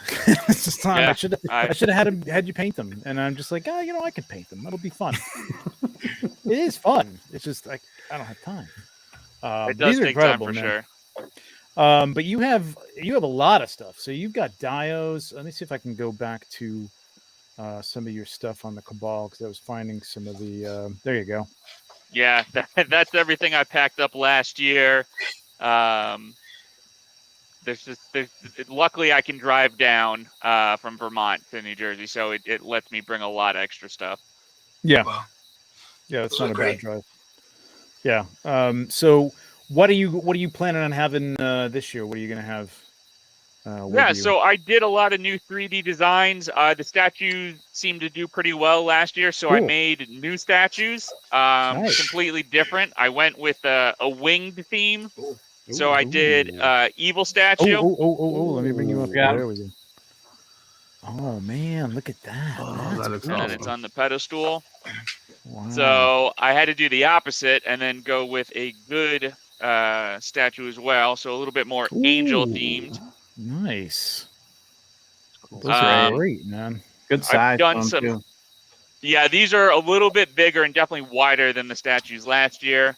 It's just time. Yeah, I should have had you paint them, and I'm just like, I can paint them. That'll be fun. It is fun. It's just like I don't have time. It does these are take time incredible, for man. sure. But you have a lot of stuff. So you've got dios. Let me see if I can go back to some of your stuff on the Cabal because I was finding some of the. There you go. Yeah, that's everything I packed up last year. Luckily I can drive down from Vermont to New Jersey, so it lets me bring a lot of extra stuff. Yeah, Wow. yeah, it's Those not are a great. bad drive. Yeah. So what are you planning on having this year? What are you gonna have? Yeah, so I did a lot of new 3D designs. The statues seemed to do pretty well last year, so I Cool. made new statues, Nice. completely different. I went with a winged theme. Ooh. So I did evil statue. Oh! Let me bring you up. Yeah. There we go. Oh man, look at that. Oh, That's that looks cool. And it's on the pedestal. Wow. So I had to do the opposite and then go with a good statue as well. So a little bit more angel themed. Nice. Those Um, are great, man. Good size. done one, some- too. Yeah, these are a little bit bigger and definitely wider than the statues last year.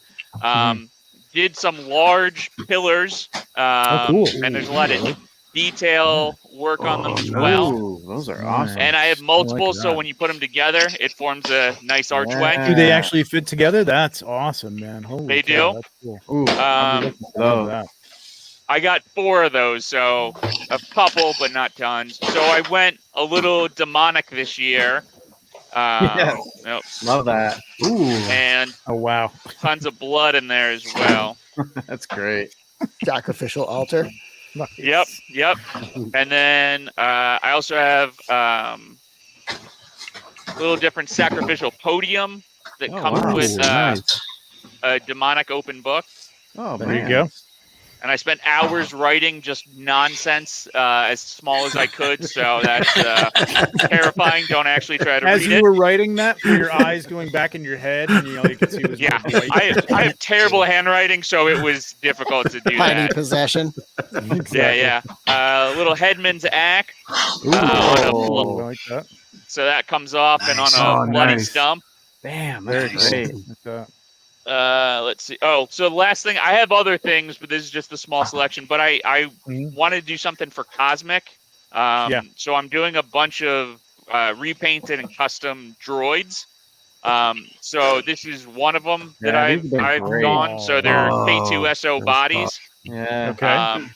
Did some large pillars. cool. And there's a lot of detail work on them as nice. well. Ooh, those are Nice. awesome. And I have multiple, so that. when you put them together, it forms a nice archway. Yeah. Do they actually fit together? That's awesome, man. Holy They cow, do. That's cool. Ooh, I'll be Um, looking forward to that. I got 4 of those, so a couple, but not tons. So I went a little demonic this year. Yes. Nope. love that. Ooh, And Oh wow. tons of blood in there as well. that's great. Sacrificial altar. Yep. And then I also have a little different sacrificial podium that comes wow. with Nice. a demonic open book. Oh, There man. you go. And I spent hours writing just nonsense as small as I could. So that's terrifying. Don't actually try to As read you it. were writing that, were your eyes going back in your head, and you could see it was Yeah, white. I have terrible handwriting, so it was difficult to do Tiny that. possession. Yeah. Little headman's axe Ooh, on a I like that. so that comes off and on Nice. a Oh, bloody nice. stump. Damn, Very that's great. cool. Like that. Let's see. Oh, so the last thing I have other things, but this is just a small selection. But I Mhm. wanted to do something for Cosmic. Yeah. So I'm doing a bunch of repainted and custom droids. So this is one of them that Yeah, these have I've been great. gone. So they're Oh, K2SO that's bodies. Yeah. Okay.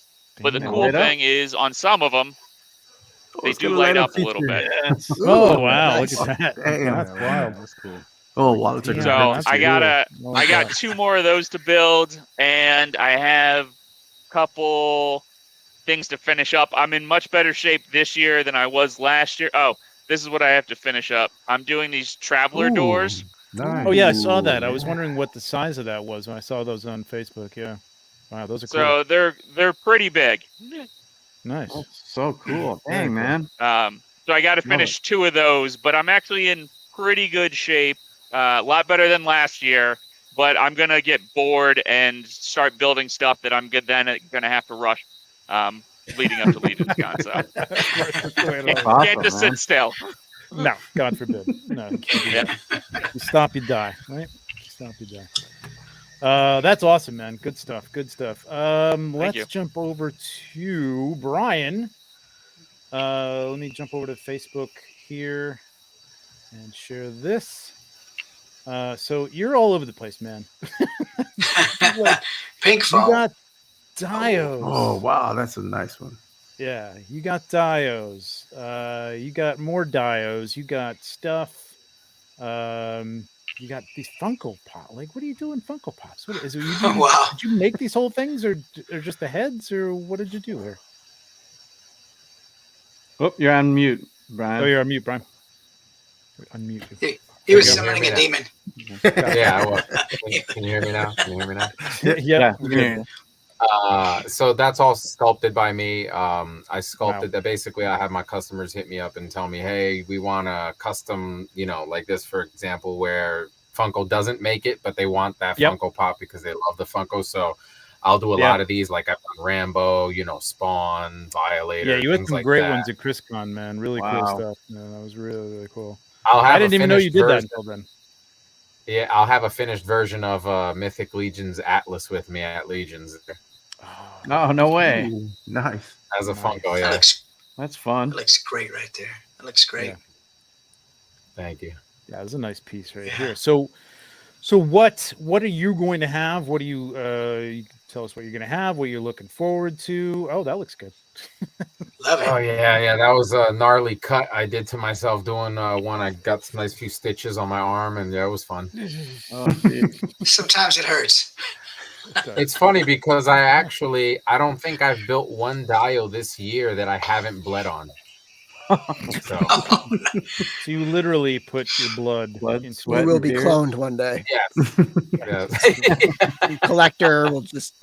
But the Damn. cool Light up? thing is on some of them, they it's do gonna light light up a little bit. Yes. Oh wow! nice. Look at that. Damn. That's wild. That's cool. Oh, wow. That's a Yeah, So that's I cool. got I I got 2 more of those to build, and I have a couple things to finish up. I'm in much better shape this year than I was last year. Oh, this is what I have to finish up. I'm doing these traveler doors. Nice. Oh yeah, I saw that. I was yeah. wondering what the size of that was when I saw those on Facebook. Yeah. Wow, those are So they're pretty big. cool. Nice. Oh, so cool. Very Dang, cool. man. So I got to Love finish 2 of those, but I'm actually in pretty good shape. A lot better than last year. But I'm gonna get bored and start building stuff that I'm gonna have to rush leading up to Legion's Con. So can't just man. sit still. No, God forbid. No, you can't do Yeah. that. You stop, you die. Right? You stop, you die. That's awesome, man. Good stuff. Good stuff. Let's you. jump over to Brian. Let me jump over to Facebook here and share this. So you're all over the place, man. Like, Pink you phone. got dios. Oh, wow. That's a nice one. Yeah, you got dios. You got more dios. You got stuff. You got these Funko Pop. Like, what are you doing, Funko Pops? What is it? Wow. Did you make these whole things, or just the heads, or what did you do here? Oh, you're on mute, Brian. Oh, you're on mute, Brian. Unmute you. He was There you go. summoning a demon. Yeah, I was. Can you hear me now? Can you hear me now? Yeah. we can hear you. So that's all sculpted by me. I sculpted that. Basically, I have my customers hit me up and tell me, hey, we want a custom, like this, for example, where Funko doesn't make it, but they want that Funko Pop because they love the Funko. So I'll do a lot of these, like I've done Rambo, Spawn, Violator. Yeah, you had things some like great that. ones at ChrisCon, man. Really cool stuff. Man, that was really, really cool. I'll have I didn't even know you finished did that version. until then. Yeah, I'll have a finished version of Mythic Legions Atlas with me at Legions Oh, no way. Ooh, nice. as a Nice. Funko. That Yeah, looks That's fun. that looks great right there. That looks great. Yeah. thank you. Yeah, there's a nice piece right Yeah. here. So what are you going to have? What do you you can tell us what you're going to have, what you're looking forward to? Oh, that looks good. Love it. Oh yeah. That was a gnarly cut I did to myself doing one. I got some nice few stitches on my arm, and yeah, it was fun. Oh, geez. Sometimes it hurts. It's funny because I don't think I've built one dio this year that I haven't bled on. So Oh, So you literally put your blood Blood, into sweat, We will and be tears. cloned one day. yes, yes. The collector will just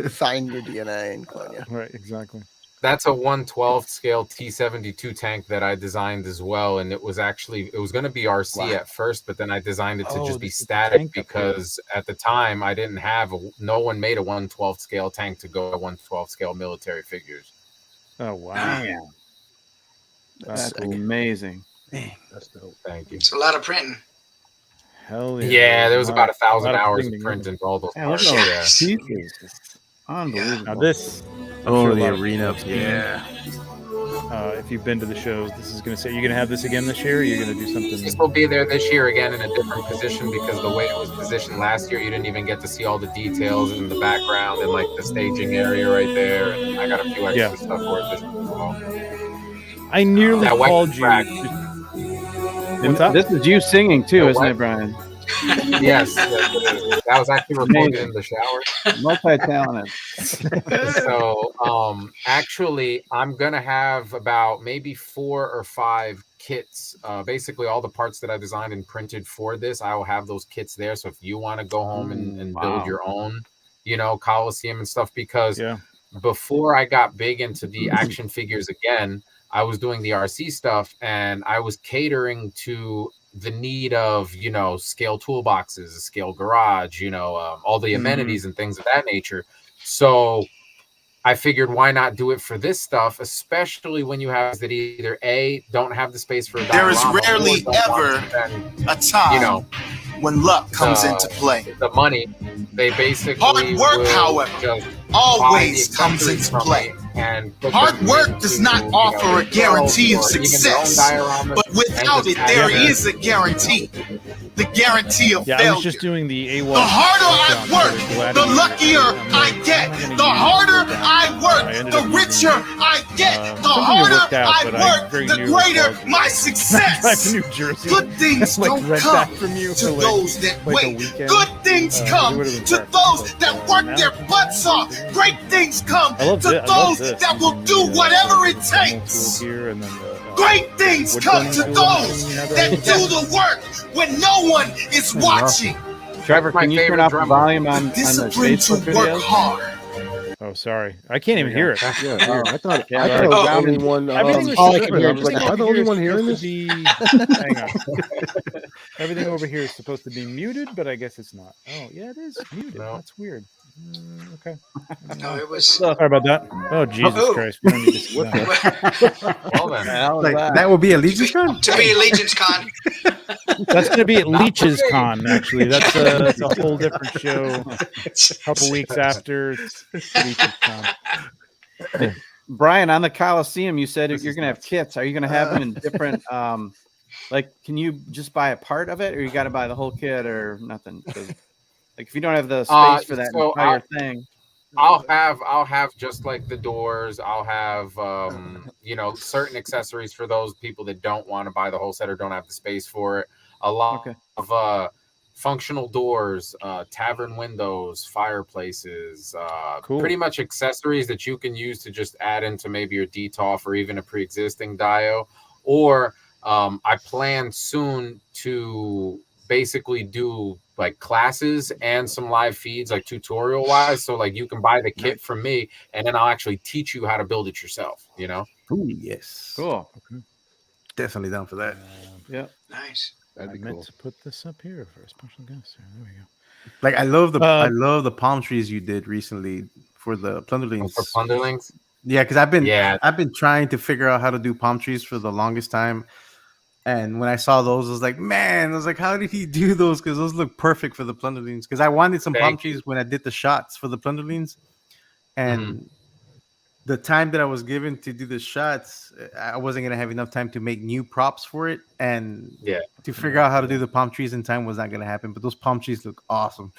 find your DNA and clone you. Right, exactly. That's a 1/12 scale T72 tank that I designed as well, and it was going to be RC at first, but then I designed it to Oh, just be this is the static tank up here. because at the time I didn't have no one made a 1/12 scale tank to go to 1/12 scale military figures. Oh wow. Damn. That's sick. amazing. That's dope. Thank you. it's a lot of printing. Hell yeah. Yeah, there was about 1,000 lot of hours printing, of printing all those Yeah, look parts. at all Yeah. those pieces. Unbelievable. Now this, I'm Oh, sure a the lot of arena. people have seen, if you've been to the shows, this is going to say you're going to have this again this year. Or you're going to do This something. will be there this year again in a different position because the way it was positioned last year, you didn't even get to see all the details in the background and like the staging area right there. And I got a few extra stuff for it this year as well. I nearly That white called you. track. What's up? This is you singing too, The isn't what? it, Brian? Yes, that was actually recorded in the shower. Multi-talented. So actually I'm gonna have about maybe 4 or 5 kits, basically all the parts that I designed and printed for this. I will have those kits there, so if you want to go home and Wow. build your own, Coliseum and stuff, because Yeah. before I got big into the action figures again, I was doing the RC stuff and I was catering to the need of, scale toolboxes, a scale garage, all the amenities and things of that nature. So I figured, why not do it for this stuff, especially when you have that either A, don't have the space for a There is diorama, or rarely don't want ever to spend, a time when luck comes into play. the money. They basically Hard work, will however, just always buy the comes accessories into from play. me and put Hard them work into, does not offer a guarantee of or even their own success, dioramas but and without just it, add there them. is a guarantee. The guarantee of Yeah, I failure. was just doing the AWOL. The harder I work, the luckier I get. The harder I work, the richer I get. The harder I work, the greater my I'm success. in New Jersey. Good things Like, don't rent come that from you to for, like, those that a wait. weekend. Good things come it would've been to perfect, those but, that work now their it's- butts off. Great things come I love to this. I love those this. that will do Yeah, whatever it the demo tool takes. here, and then Great things wood come burning to tool those you have that right do the work when no one is watching. Trevor, My can you turn favorite off the drummer. volume on the Discipline to Facebook work videos? hard. Oh, sorry. I can't even hear it. Yeah, weird. I thought Yeah, I sorry. was the Oh. only one. Everything was all I supposed- can hear I was just like, now. am I the only one hearing this? Hang on. Everything over here is supposed to be muted, but I guess it's not. Oh, yeah, it is muted. No. That's weird. Okay. No, it was. Sorry about that. Oh, Jesus Oh. Christ. We don't need to see What that. Well then, Like that would be a Legions card. To be Legion's Con. That's going to be at Leech's Con, actually. That's a whole different show. A couple weeks after Leech's Con. Brian, on the Coliseum, you said you're going to have kits. Are you going to have them in different? Like, can you just buy a part of it, or you got to buy the whole kit, or nothing? 'Cause, like, if you don't have the space for that so entire thing, I'll have just like the doors. I'll have certain accessories for those people that don't want to buy the whole set or don't have the space for it. A lot Okay. of functional doors, tavern windows, fireplaces, Cool. pretty much accessories that you can use to just add into maybe your DTOF or even a pre-existing dio. Or I plan soon to basically do like classes and some live feeds, like tutorial wise. So like you can buy the kit from me and then I'll actually teach you how to build it yourself, Ooh, yes. cool. Definitely down for that. Yeah. Nice. That'd I be meant cool. to put this up here for a special guest. There we go. Like I love the palm trees you did recently for the plunderlings. For Plunderlings. Yeah, because I've been trying to figure out how to do palm trees for the longest time. And when I saw those, I was like, man, I was like, how did he do those? Because those look perfect for the plunderlings. Because I wanted some palm trees when I did the shots for the plunderlings. And the time that I was given to do the shots, I wasn't going to have enough time to make new props for it. And to figure out how to do the palm trees in time was not going to happen. But those palm trees look awesome.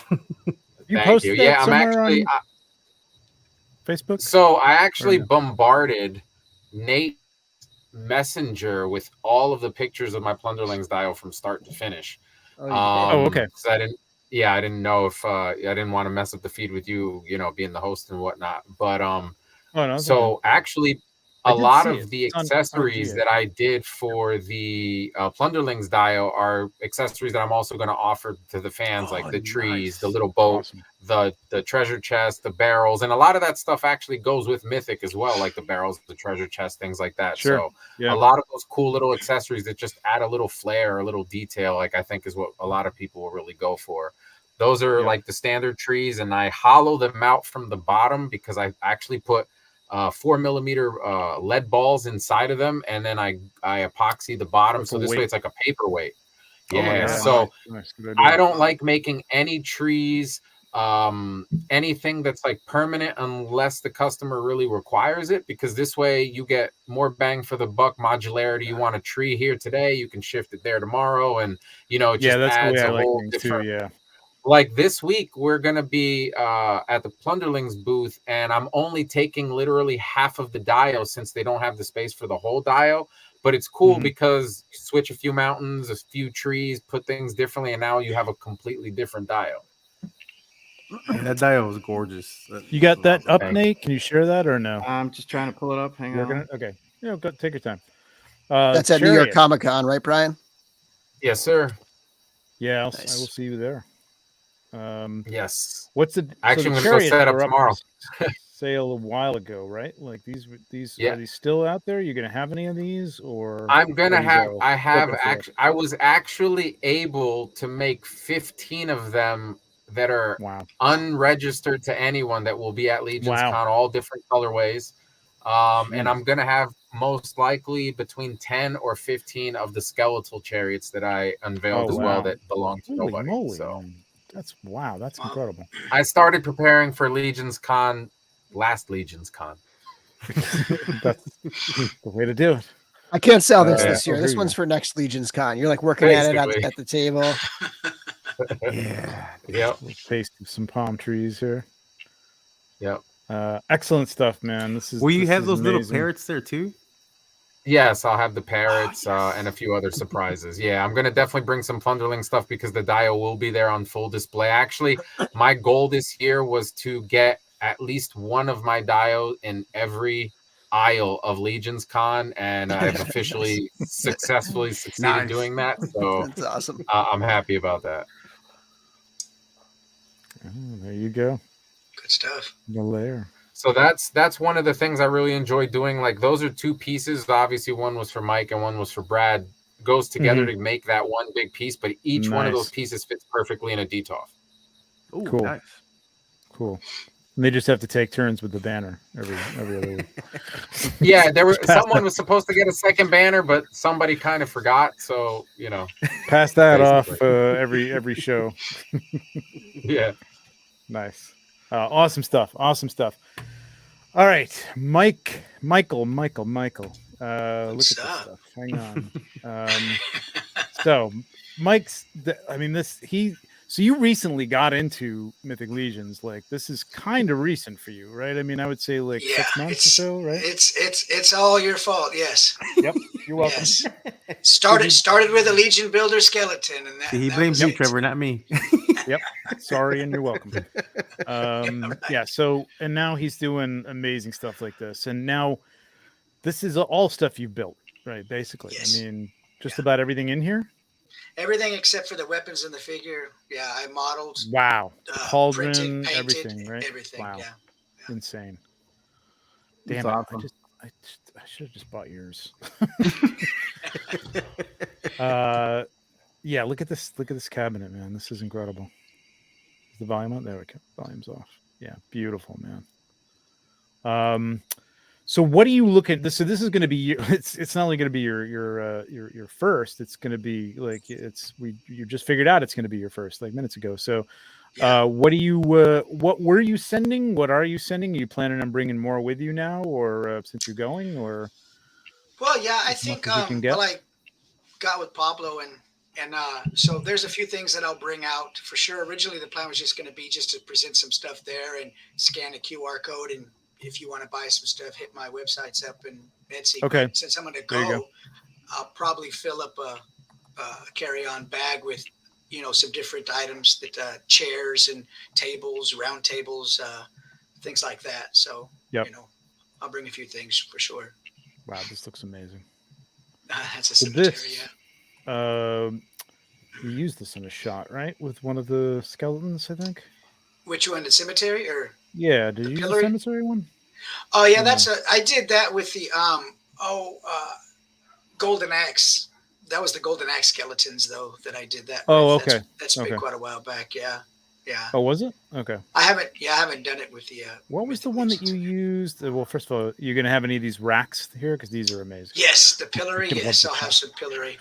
You posted that somewhere on Facebook? So I actually bombarded Nate Messenger with all of the pictures of my Plunderlings dial from start to finish. Okay. Because I didn't know if I didn't want to mess up the feed with you, being the host and whatnot. But actually, a lot of the accessories that I did for the Plunderlings dial are accessories that I'm also going to offer to the fans, like the trees, the little boat, the treasure chest, the barrels, and a lot of that stuff actually goes with Mythic as well, like the barrels, the treasure chest, things like that. Sure. So a lot of those cool little accessories that just add a little flair, a little detail, like I think is what a lot of people will really go for. Those are like the standard trees, and I hollow them out from the bottom because I actually put 4mm lead balls inside of them, and then I epoxy the bottom, so this way it's like a paperweight. So I don't like making any trees, anything that's like permanent unless the customer really requires it, because this way you get more bang for the buck modularity. You want a tree here today, you can shift it there tomorrow, and it just that's adds the way a I like whole things different too. Like this week, we're going to be at the Plunderlings booth, and I'm only taking literally half of the dial since they don't have the space for the whole dial. But it's cool because you switch a few mountains, a few trees, put things differently, and now you have a completely different dial. And that dial was gorgeous. You got that up, Nate? Can you share that or no? I'm just trying to pull it up. Hang on. Okay. Go take your time. That's at New York Comic Con, right, Brian? Yes, sir. Yeah, I will see you there. Yes. What's the actually? I'm going to go set up tomorrow. Sale a while ago, right? Like these are these still out there? You're going to have any of these, or I'm going to have? I was actually able to make 15 of them that are unregistered to anyone that will be at Legions Con, all different colorways. And I'm going to have most likely between 10 or 15 of the skeletal chariots that I unveiled as well that belong to nobody. Moly, so that's incredible. I started preparing for Legions Con, last Legions Con. That's the way to do it. I can't sell this year. This one's for next Legions Con. You're like working at it at the table. Yep. Paste some palm trees here. Yep. Excellent stuff, man. Will you have those little parrots there too? Yes, I'll have the parrots and a few other surprises. Yeah, I'm going to definitely bring some Plunderling stuff because the dial will be there on full display. Actually, my goal this year was to get at least one of my dial in every aisle of Legions Con, and I've officially successfully succeeded doing that. So that's awesome. I'm happy about that. Oh, there you go. Good stuff. The layer. So that's one of the things I really enjoy doing. Like those are two pieces. Obviously, one was for Mike and one was for Brad. Goes together to make that one big piece, but each one of those pieces fits perfectly in a DTOF. Ooh, cool. Nice. Cool. And they just have to take turns with the banner every other week. Yeah, someone was supposed to get a second banner, but somebody kind of forgot. So pass that off every show. Yeah. Nice. Awesome stuff. All right, Michael. Look at this stuff. Hang on. So Mike's. So you recently got into Mythic Legions. Like this is kind of recent for you, right? I mean, I would say 6 months or so, right? It's all your fault. Yes. Yep. You're welcome. Yes. Started with a Legion Builder skeleton, and he blames you, Trevor, not me. Yep. Sorry, and you're welcome. So and now he's doing amazing stuff like this, and now this is all stuff you've built, right? Basically, yes. I mean, just about everything in here. Everything except for the weapons and the figure. Yeah, I modeled. Wow. Cauldron, printed, painted, everything, right? Everything. Wow. Yeah. Insane. Damn That's it. awesome. I should have just bought yours. Look at this cabinet, man. This is incredible. Is the volume on? There we go. Volume's off. Yeah, beautiful, man. So what do you look at this? So this is going to be it's not only going to be your first. It's going to be like you just figured out it's going to be your first like minutes ago. So what were you sending? What are you sending? Are you planning on bringing more with you now, or since you're going, or? Well, yeah, I think well, I got with Pablo and so there's a few things that I'll bring out for sure. Originally, the plan was just going to be just to present some stuff there and scan a QR code. And if you want to buy some stuff, hit my websites up in Etsy. Okay. But since I'm going to go, I'll probably fill up a carry-on bag with, some different items that chairs and tables, round tables, things like that. So, I'll bring a few things for sure. Wow, this looks amazing. That's a cemetery, You used this in a shot, right? With one of the skeletons, I think. Which one? The cemetery or? Yeah, did you use the cemetery one? Oh yeah, I did that with the Golden Axe. That was the Golden Axe skeletons though that I did that. Oh, with. okay. That's been quite a while back. Yeah. Oh, was it? Okay. I haven't done it with the. What was the one that you used? Well, first of all, you're gonna have any of these racks here because these are amazing. Yes, the pillory. Yes, I'll have some pillory.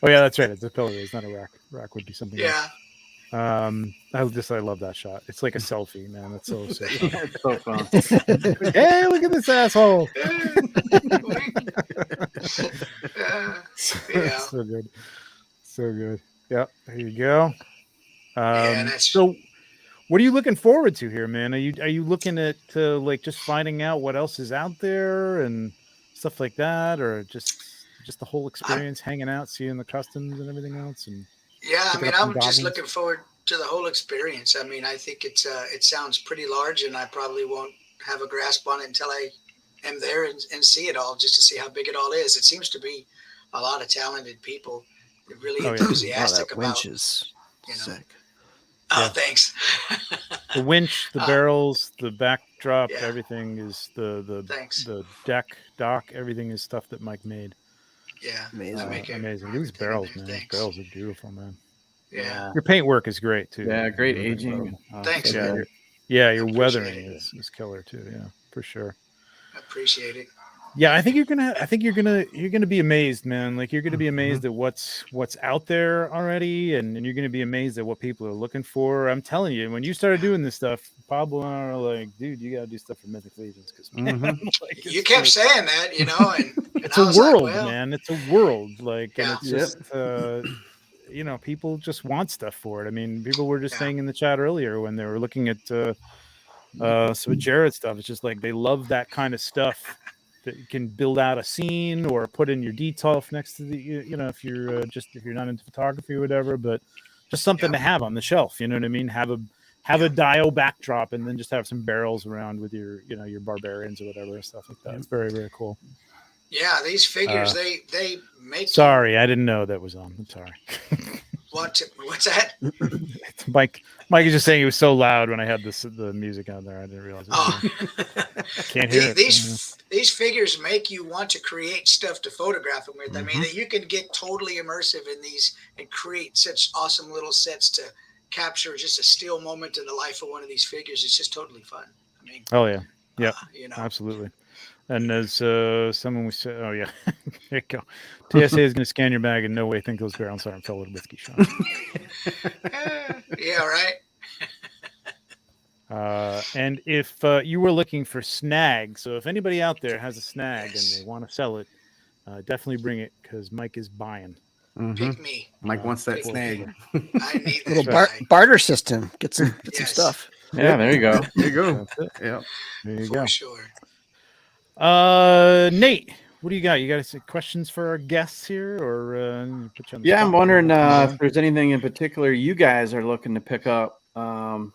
Oh yeah, that's right. It's a pillory. It's not a rack. Rack would be something. Yeah. Else. I love that shot. It's like a selfie, man. That's so fun. It's so fun. Hey, look at this asshole. So good. So good. Yep. There you go. So what are you looking forward to here, man? Are you looking at like just finding out what else is out there and stuff like that, or just the whole experience, hanging out, seeing the customs and everything else? And I'm just looking forward to the whole experience. I mean, I think it sounds pretty large, and I probably won't have a grasp on it until I am there and see it all, just to see how big it all is. It seems to be a lot of talented people, really enthusiastic about winches. Sick. Oh, thanks. The winch, the barrels, the backdrop, everything is the dock, everything is stuff that Mike made. Yeah, amazing. These barrels, man. These barrels are beautiful, man. Yeah, your paint work is great too. Yeah, great aging. Thanks. Your weathering is killer too. Yeah, for sure. I appreciate it. Yeah, I think you're gonna be amazed, man. Like you're gonna be amazed at what's out there already, and you're gonna be amazed at what people are looking for. I'm telling you, when you started doing this stuff, Pablo and I are like, dude, you gotta do stuff for Mythic Legions because like, you kept saying that, and it's a world, man. It's a world, like, and it's just people just want stuff for it. I mean, people were just saying in the chat earlier when they were looking at some Jared stuff. It's just like they love that kind of stuff. That you can build out a scene or put in your detail next to the, if you're not into photography or whatever, but just something to have on the shelf. You know what I mean? Have a dio backdrop and then just have some barrels around with your barbarians or whatever stuff like that. It's very, very cool. Yeah, these figures they make. Sorry, I didn't know that was on. I'm sorry. What's that? Mike is just saying it was so loud when I had the music on there. I didn't realize it. Can't hear it. These figures make you want to create stuff to photograph them with. I mean, that you can get totally immersive in these and create such awesome little sets to capture just a still moment in the life of one of these figures. It's just totally fun. I mean, oh yeah, absolutely. And as someone we said, oh yeah, there you go. TSA is going to scan your bag and no way think those barrels aren't filled with whiskey, Sean. Yeah, right. And if you were looking for snag, so if anybody out there has a snag and they want to sell it, definitely bring it because Mike is buying. Pick me. Mike wants that snag. I need little barter system. Get some stuff. Yeah, there you go. There you go. Yeah, there you go. go. For sure. Nate, what do you got? You got any questions for our guests here, or put you on the I'm wondering if there's anything in particular you guys are looking to pick up, from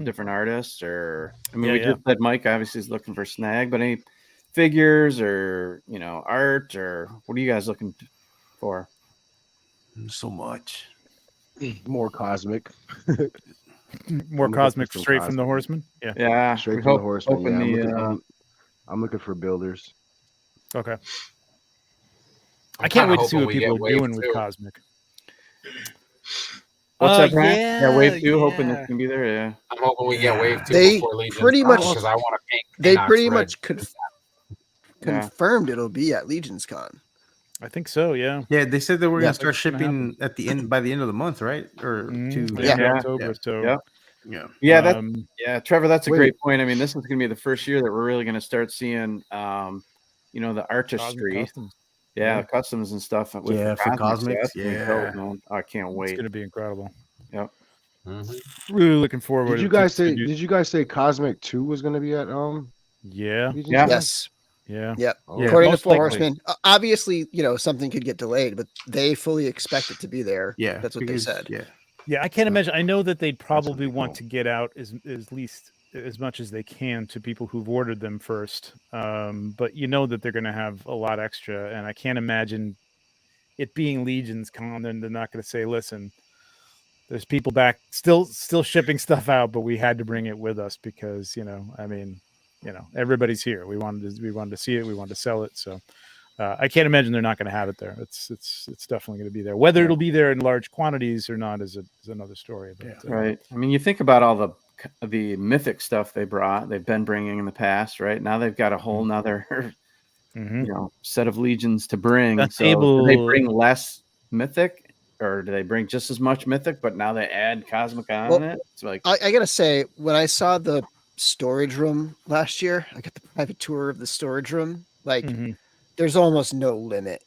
different artists, or just said Mike obviously is looking for snag, but any figures or art, or what are you guys looking for? So much. More cosmic. More cosmic straight from the Horsemen. Yeah, straight from the Horsemen. Yeah, I'm looking for builders. Okay. I can't wait to see what people are doing with cosmic. What's that, Brian? Yeah, Wave 2, hoping it's gonna be there. Yeah, I'm hoping we get Wave 2 They before Legion pretty much because I want to paint. They Canucks pretty red. much confirmed it'll be at Legions Con. I think so. Yeah. Yeah, they said that we're gonna I start think it's gonna shipping at the end by the end of the month, right? Or to October. So yeah. Trevor, that's a great point. I mean, this is gonna be the first year that we're really gonna start seeing, the artistry. Customs. Customs and stuff. With for Cosmics. Dope, man. I can't wait. It's gonna be incredible. Yep. Really looking forward. Did you guys say Cosmic 2 was going to be at Yeah. Yes. Yeah. Yep. Yeah. According to Most Four likely. Horsemen, obviously, something could get delayed, but they fully expect it to be there. Yeah, that's what they said. Yeah, I can't imagine. I know that they'd probably want to get out as least as much as they can to people who've ordered them first. But that they're going to have a lot extra, and I can't imagine it being Legions Con. Then they're not going to say, "Listen, there's people back still shipping stuff out, but we had to bring it with us because everybody's here. We wanted to see it. We wanted to sell it. So I can't imagine they're not going to have it there. It's definitely going to be there. Whether it'll be there in large quantities or not is another story. But, right. I mean, you think about all the mythic stuff they've been bringing in the past, right? Now they've got a whole nother, set of legions to bring. Do they bring less mythic, or do they bring just as much mythic, but now they add cosmic on it? It's like I gotta say, when I saw the storage room last year, I got the private tour of the storage room. Like, there's almost no limit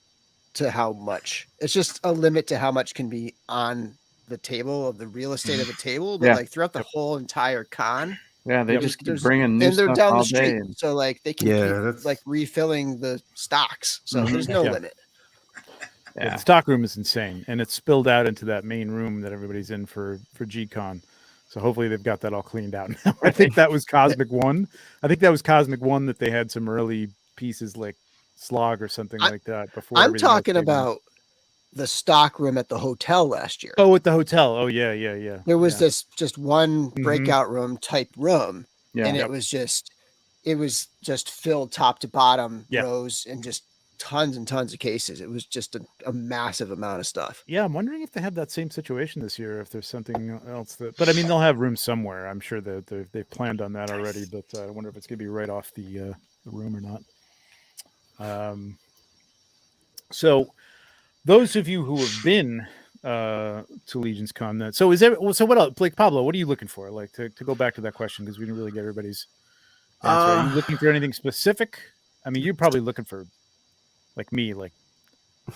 to how much. It's just a limit to how much can be on the table of the real estate of the table, but like throughout the whole entire con. Yeah, they just keep bringing new stuff and they're down all the street, day. so like they can keep like refilling the stocks. So there's no limit. Yeah, the stock room is insane, and it's spilled out into that main room that everybody's in for G-Con. So hopefully they've got that all cleaned out now. I think that was Cosmic 1. I think that was Cosmic 1 that they had some early pieces like Slog or something like that before. I'm talking about the stock room at the hotel last year. Oh, at the hotel. Oh, yeah. There was this just one breakout room type room, and it was just filled top to bottom, rows, and just tons and tons of cases. It was just a massive amount of stuff. Yeah, I'm wondering if they have that same situation this year, if there's something else but I mean, they'll have room somewhere. I'm sure that they've planned on that already, but I wonder if it's going to be right off the room or not. So those of you who have been to Legions Con, so what else? Like, Pablo, what are you looking for? Like, to go back to that question, because we didn't really get everybody's answer. Are you looking for anything specific? I mean, you're probably looking for, like me, like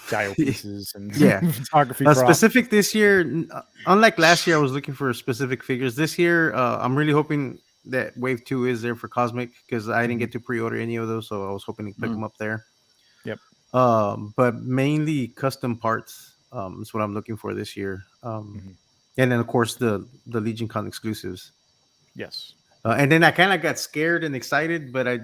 dial pieces and photography. Specific this year, unlike last year, I was looking for specific figures. This year, I'm really hoping that Wave 2 is there for Cosmic, because I didn't get to pre-order any of those, so I was hoping to pick them up there. Yep. But mainly custom parts is what I'm looking for this year. And then of course the Legion Con exclusives. Yes. And then I kind of got scared and excited, but I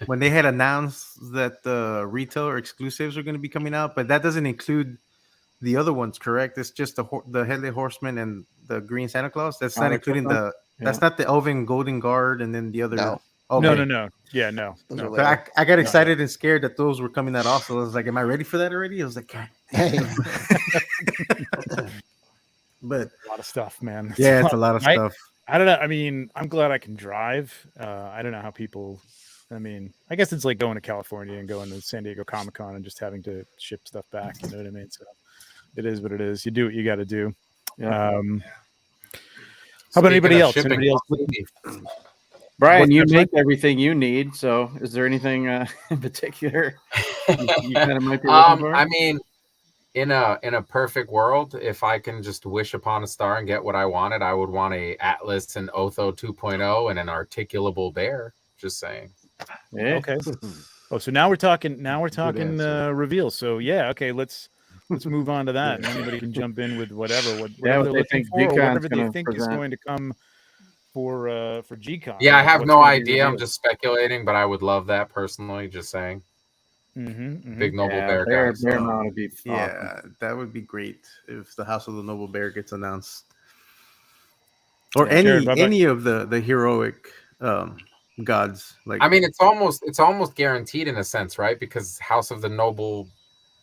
when they had announced that the retail or exclusives are going to be coming out, but that doesn't include the other ones, correct? It's just the Headley Horseman and the Green Santa Claus. That's not including that's not the Elven Golden Guard, and then the other. No. Okay. No. Yeah, no. No. So I got excited and scared that those were coming out also. I was like, am I ready for that already? I was like, God. But a lot of stuff, man. It's a lot of stuff. I don't know. I mean, I'm glad I can drive. I don't know how people. I mean, I guess it's like going to California and going to San Diego Comic-Con and just having to ship stuff back. You know what I mean? So it is what it is. You do what you got to do. Yeah. How about anybody else? Anybody else? Brian, you make everything you need. So, is there anything in particular you kind of might be looking for? I mean, in a perfect world, if I can just wish upon a star and get what I wanted, I would want a Atlas and Otho 2.0 and an articulable bear. Just saying. Yeah. Okay. Oh, so now we're talking. Reveal. So okay, let's move on to that. And anybody can jump in with whatever they're looking for, or whatever they think is going to come for G-Con. Yeah, I have no idea. I'm just speculating, but I would love that personally. Just saying. Big Noble Bear guy. Would be awesome. Yeah, that would be great if the House of the Noble Bear gets announced, or any of the heroic gods. Like, I mean, it's almost guaranteed in a sense, right? Because House of the Noble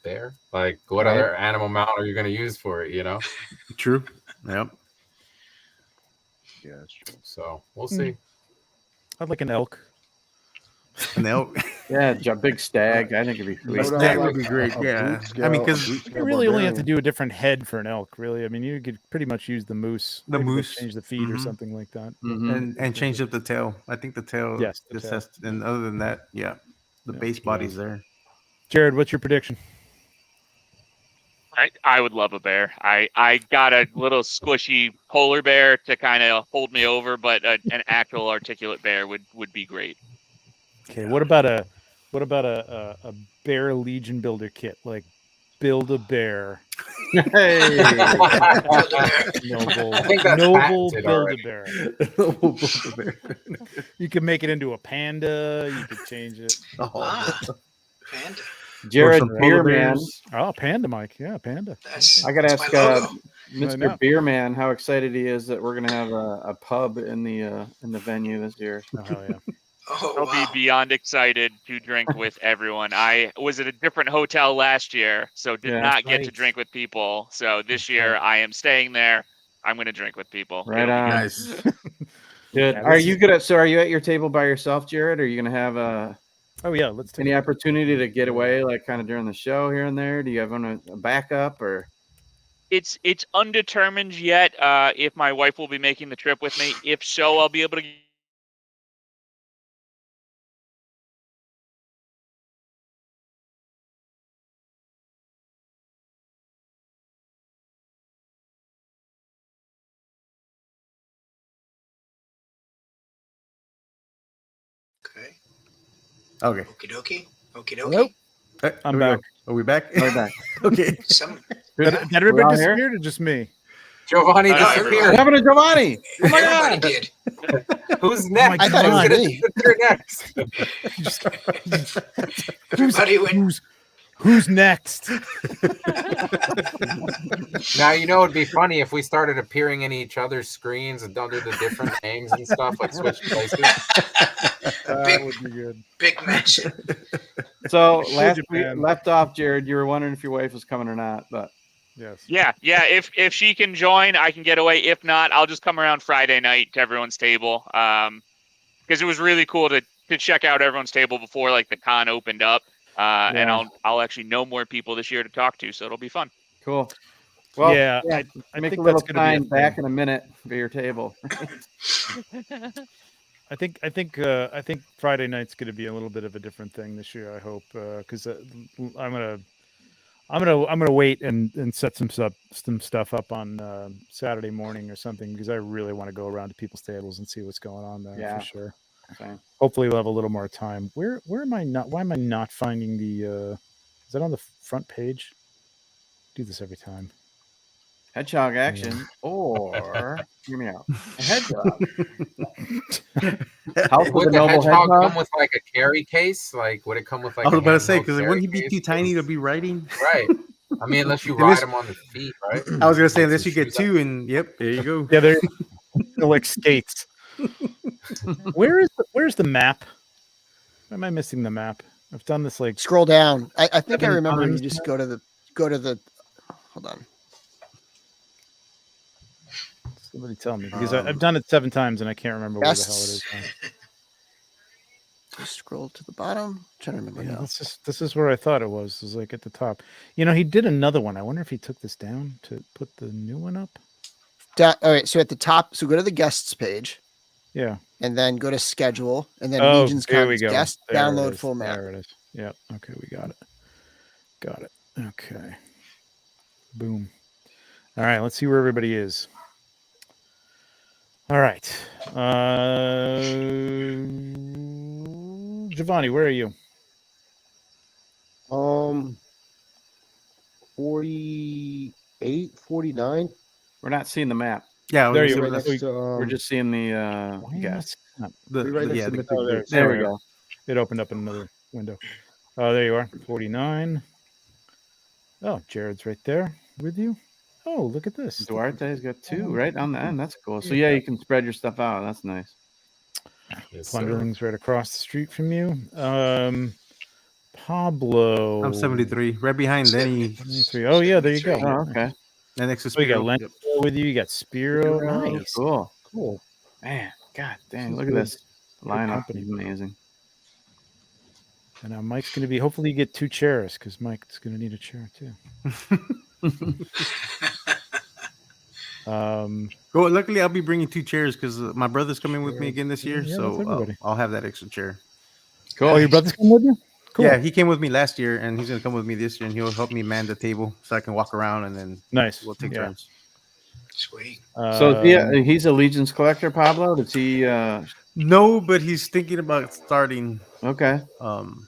bear. Like, what other animal mount are you going to use for it? You know. True. Yep. Yeah, that's true. So we'll see. I'd like an elk. An elk. Yeah, a big stag. I think it'd be sweet. Stag would be great. Yeah. I mean, because you really only have to do a different head for an elk. Really, I mean, you could pretty much use the moose. The Maybe moose. change the feet or something like that. And change up the tail. I think the tail. Yes, the just tail. has. And other than that, yeah, the base body's there. Jared, what's your prediction? I would love a bear. I got a little squishy polar bear to kind of hold me over, but an actual articulate bear would be great. Okay, what about a bear Legion builder kit? Like, build a bear. Hey, noble build a bear. Noble build a bear. You can make it into a panda. You could change it. Panda. Jared Beerman. Oh, Panda, Mike. Yeah, Panda. I got to ask Mr. Beerman how excited he is that we're going to have a pub in the venue this year. Oh, hell yeah. I'll be beyond excited to drink with everyone. I was at a different hotel last year, so did not get to drink with people. So this year I am staying there. I'm going to drink with people. Right on. Nice. Good. Are you are you at your table by yourself, Jared? Or are you going to have Oh yeah, let's take any opportunity to get away, like kind of during the show here and there? Do you have a backup or? It's undetermined yet if my wife will be making the trip with me. If so, I'll be able to. Okay. Okay. Okie dokie. Okie Hello? dokie. I'm back. Are we back? We're back. Okay. Did everybody disappear or just me? Jovanny disappeared. What happened to Jovanny? Oh my God. Did. Who's next? I thought it was me. Next. Everybody went. Who's next? Now, you know, it'd be funny if we started appearing in each other's screens and under the different names and stuff, like switch places. That would be good. Big mention. So last we left off, Jared, you were wondering if your wife was coming or not, but yes. Yeah. If she can join, I can get away. If not, I'll just come around Friday night to everyone's table. Because it was really cool to check out everyone's table before like the con opened up. And I'll actually know more people this year to talk to, so it'll be fun. Cool. Well, yeah, I make a little time back in a minute for your table. I think Friday night's going to be a little bit of a different thing this year. I hope because I'm gonna wait and set some stuff up on Saturday morning or something because I really want to go around to people's tables and see what's going on there for sure. Okay. Hopefully we'll have a little more time. Where am I not? Why am I not finding the? Is that on the front page? Do this every time. Hedgehog action, or hear me out. A hedgehog. Would the hedgehog come with like a carry case? Like, would it come with like? I was about to say because wouldn't he be too tiny to be riding? Right. I mean, unless you ride him on the feet, right? I was gonna say unless you get two, and yep, there you go. Yeah, they're like skates. Where's the map? Why am I missing the map? I've done this like scroll down. I think I remember times. you just go to the hold on. Somebody tell me because I've done it 7 times and I can't remember where the hell it is now. Just scroll to the bottom. I'm trying to remember now. This is where I thought it was. It was like at the top. You know, he did another one. I wonder if he took this down to put the new one up. All right, so at the top, so go to the guests page. Yeah. And then go to schedule, and then Legions there we Cons go. guest There download full map. There it is. Yep. Okay, we got it. Got it. Okay. Boom. All right, let's see where everybody is. All right. Jovanny, where are you? 48, 49. We're not seeing the map. Yeah, there you right are. We're just seeing the guess. There we go. It opened up another window. Oh, there you are. 49. Oh, Jared's right there with you. Oh, look at this. Duarte's got 2 right on the end. That's cool. So yeah, you can spread your stuff out. That's nice. Plunderling's right across the street from you. Pablo. I'm 73, right behind Lenny. 73. Oh yeah, there you go. Oh, okay. And next to So you got Spiro. Lenny with you. You got Spiro. Nice. Cool. Cool. Man, god dang, This look is at good. this lineup. company. It's amazing. And now Mike's going to be. Hopefully, you get 2 chairs because Mike's going to need a chair too. Well, luckily I'll be bringing 2 chairs because my brother's coming with me again this year, Yeah, that's so everybody. I'll have that extra chair. Cool. Oh, your brother's coming with you? Cool. Yeah, he came with me last year, and he's gonna come with me this year, and he'll help me man the table so I can walk around, and then Nice. we'll take Yeah. turns. Sweet. So he's a Legions collector, Pablo. Does he? No, but he's thinking about starting. Okay. And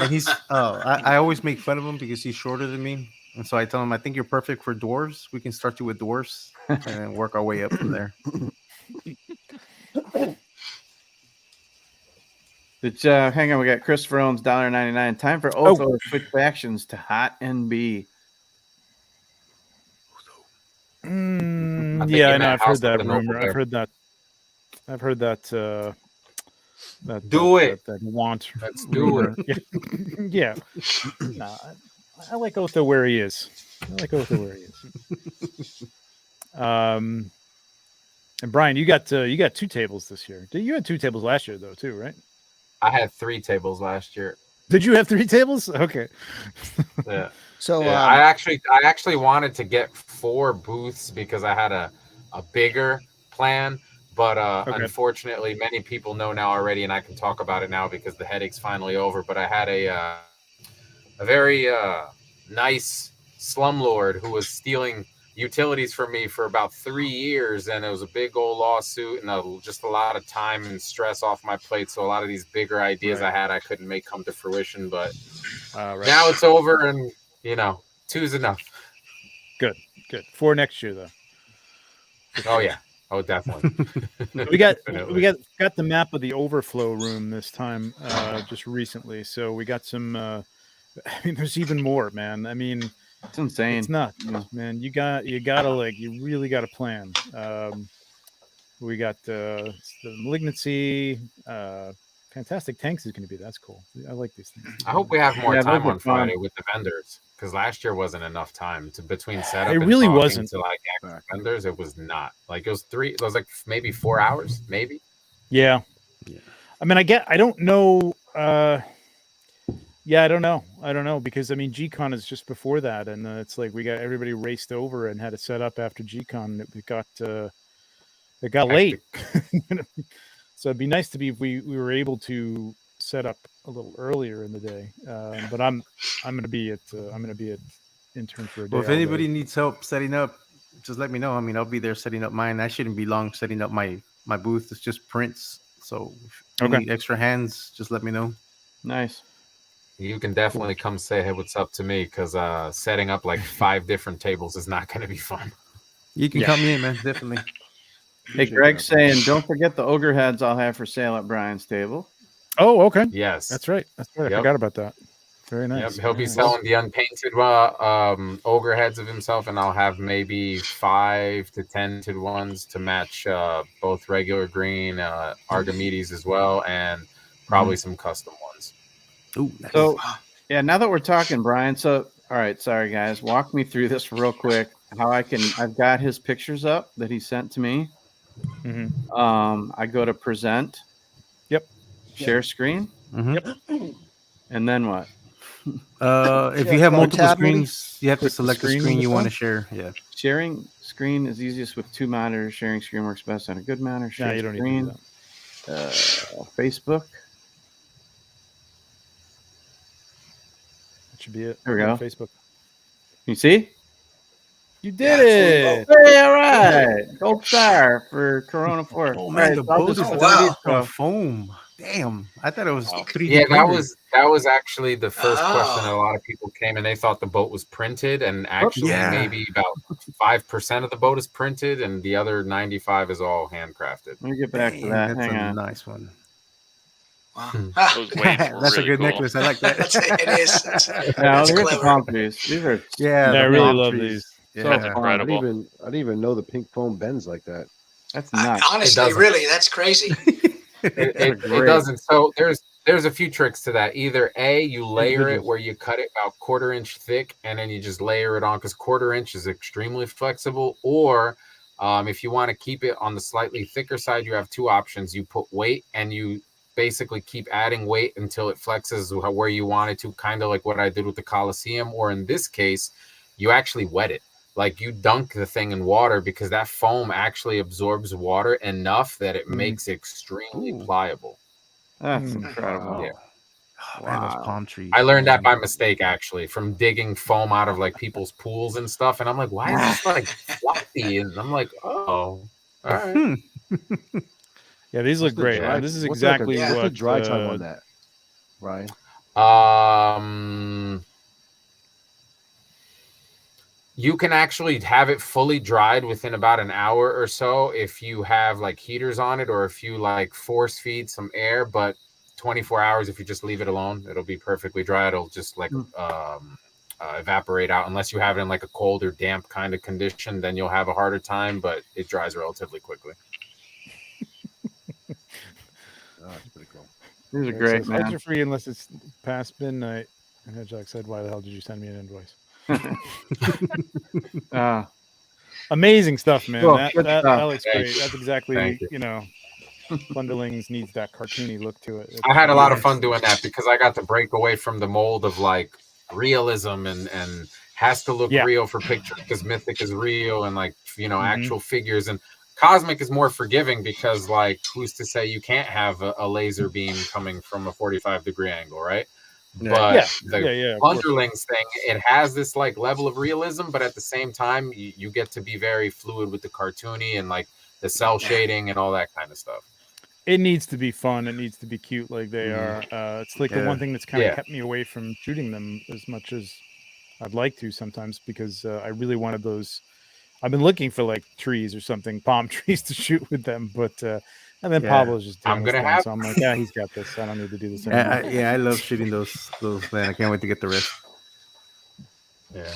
he's I always make fun of him because he's shorter than me, and so I tell him I think you're perfect for dwarves. We can start you with dwarves and then work our way up from there. Hang on, we got Christopher Owens, $1.99. Time for Ozo switch factions to Hot NB. Yeah, I know. I've heard that rumor. I've heard that. Do it. That want. Let's do it. Yeah. No, I like Otho where he is. And Brian, you got 2 tables this year. You had 2 tables last year though, too, right? I had 3 tables last year. Did you have 3 tables? Okay. Yeah. So yeah, I actually wanted to get 4 booths because I had a bigger plan, but unfortunately many people know now already, and I can talk about it now because the headache's finally over. But I had a very nice slumlord who was stealing utilities from me for about 3 years, and it was a big old lawsuit and just a lot of time and stress off my plate. So a lot of these bigger ideas I had, I couldn't make come to fruition, but now it's over, and 2's enough. Good. 4 next year though. Oh yeah. Oh, definitely. we got the map of the overflow room this time, just recently. So we got some. I mean, there's even more, man. I mean, it's insane. It's nuts, man. You really got to plan. We got the malignancy. Fantastic Tanks is going to be. That's cool. I like these things. I hope we have more time on Friday with the vendors, because last year wasn't enough time between setup. It really and wasn't. To like vendors, it was not. Like it was like maybe 4 hours, maybe. Yeah. I mean, I don't know. Yeah, I don't know because I mean, G-Con is just before that, and it's like we got everybody raced over and had to set up after G-Con. It got late. So it'd be nice to be if we were able to set up a little earlier in the day. But I'm gonna be at intern for a day. Well, if anybody needs help setting up, just let me know. I mean, I'll be there setting up mine. I shouldn't be long setting up my booth. It's just prints. So if you need extra hands, just let me know. Nice. You can definitely come say, hey, what's up to me, because setting up like 5 different tables is not going to be fun. You can come in, man. Definitely. Hey, Greg's saying, don't forget the ogre heads I'll have for sale at Brian's table. Oh, okay. Yes. That's right. Yep. I forgot about that. Very nice. Yep. He'll be selling the unpainted ogre heads of himself, and I'll have maybe 5 to 10 tinted ones to match both regular green Archimedes as well, and probably some custom ones. Ooh, nice. So, yeah, now that we're talking, Brian, all right, sorry, guys. Walk me through this real quick. I've got his pictures up that he sent to me. Mm-hmm. I go to present. Yep. Share screen. Mm-hmm. Yep. And then what? If you have multiple screens, you have to select the screen you want to share. Yeah. Sharing screen is easiest with 2 monitors. Sharing screen works best on a good monitor. Share you don't screen. need to do that. Facebook. That should be it. There we go. Facebook. You see? You did it. Hey, all right. Gold star for Corona 4. Oh man, the boat is from foam. Damn, I thought it was 3D. Yeah, that was actually the first question. A lot of people came and they thought the boat was printed, and actually maybe about 5% of the boat is printed, and the other 95 is all handcrafted. Let me get back to that. That's Hang a on. nice one. Wow. That's really a good cool. necklace. I like that. It is. Now, That's here's the clever. palm trees. These are I really love these. so That's fun. incredible. I didn't even know the pink foam bends like that. That's nuts. Honestly, doesn't. really, that's crazy. It doesn't. So There's a few tricks to that. Either A, you layer it where you cut it about 1/4 inch thick and then you just layer it on, because 1/4 inch is extremely flexible. Or if you want to keep it on the slightly thicker side, you have two options. You put weight and you basically keep adding weight until it flexes where you want it to, kind of like what I did with the Coliseum. Or in this case, you actually wet it. Like you dunk the thing in water, because that foam actually absorbs water enough that it makes it extremely pliable. That's incredible. Yeah. Oh, man, those palm trees. I learned that by mistake, actually, from digging foam out of like people's pools and stuff. And I'm like, why is this like floppy? And I'm like, oh, all right. Yeah, these look great. This is exactly what's what the dry time on that, Ryan? You can actually have it fully dried within about an hour or so if you have like heaters on it, or if you like force feed some air. But 24 hours, if you just leave it alone, it'll be perfectly dry. It'll just like evaporate out. Unless you have it in like a cold or damp kind of condition, then you'll have a harder time, but it dries relatively quickly. That's pretty cool. These are great, man. Are free unless it's past midnight. And Hedgehog said, "Why the hell did you send me an invoice?" Amazing stuff, man. Cool. That looks great. That's exactly, you know, Thunderlings needs that cartoony look to it. I had a lot of fun doing that, because I got to break away from the mold of like realism and has to look real for picture, because Mythic is real and like, you know, actual figures. And Cosmic is more forgiving, because like, who's to say you can't have a laser beam coming from a 45-degree angle, right? But the Thunderlings thing, it has this like level of realism, but at the same time, you get to be very fluid with the cartoony and like the cell shading and all that kind of stuff. It needs to be fun. It needs to be cute, like they are. It's like the one thing that's kind of kept me away from shooting them as much as I'd like to sometimes, because I really wanted those. I've been looking for like trees or something, palm trees to shoot with them, but. And then Pablo's just doing his thing, so I'm like, yeah, he's got this. I don't need to do this anymore. I love shooting those, man. I can't wait to get the rest. Yeah.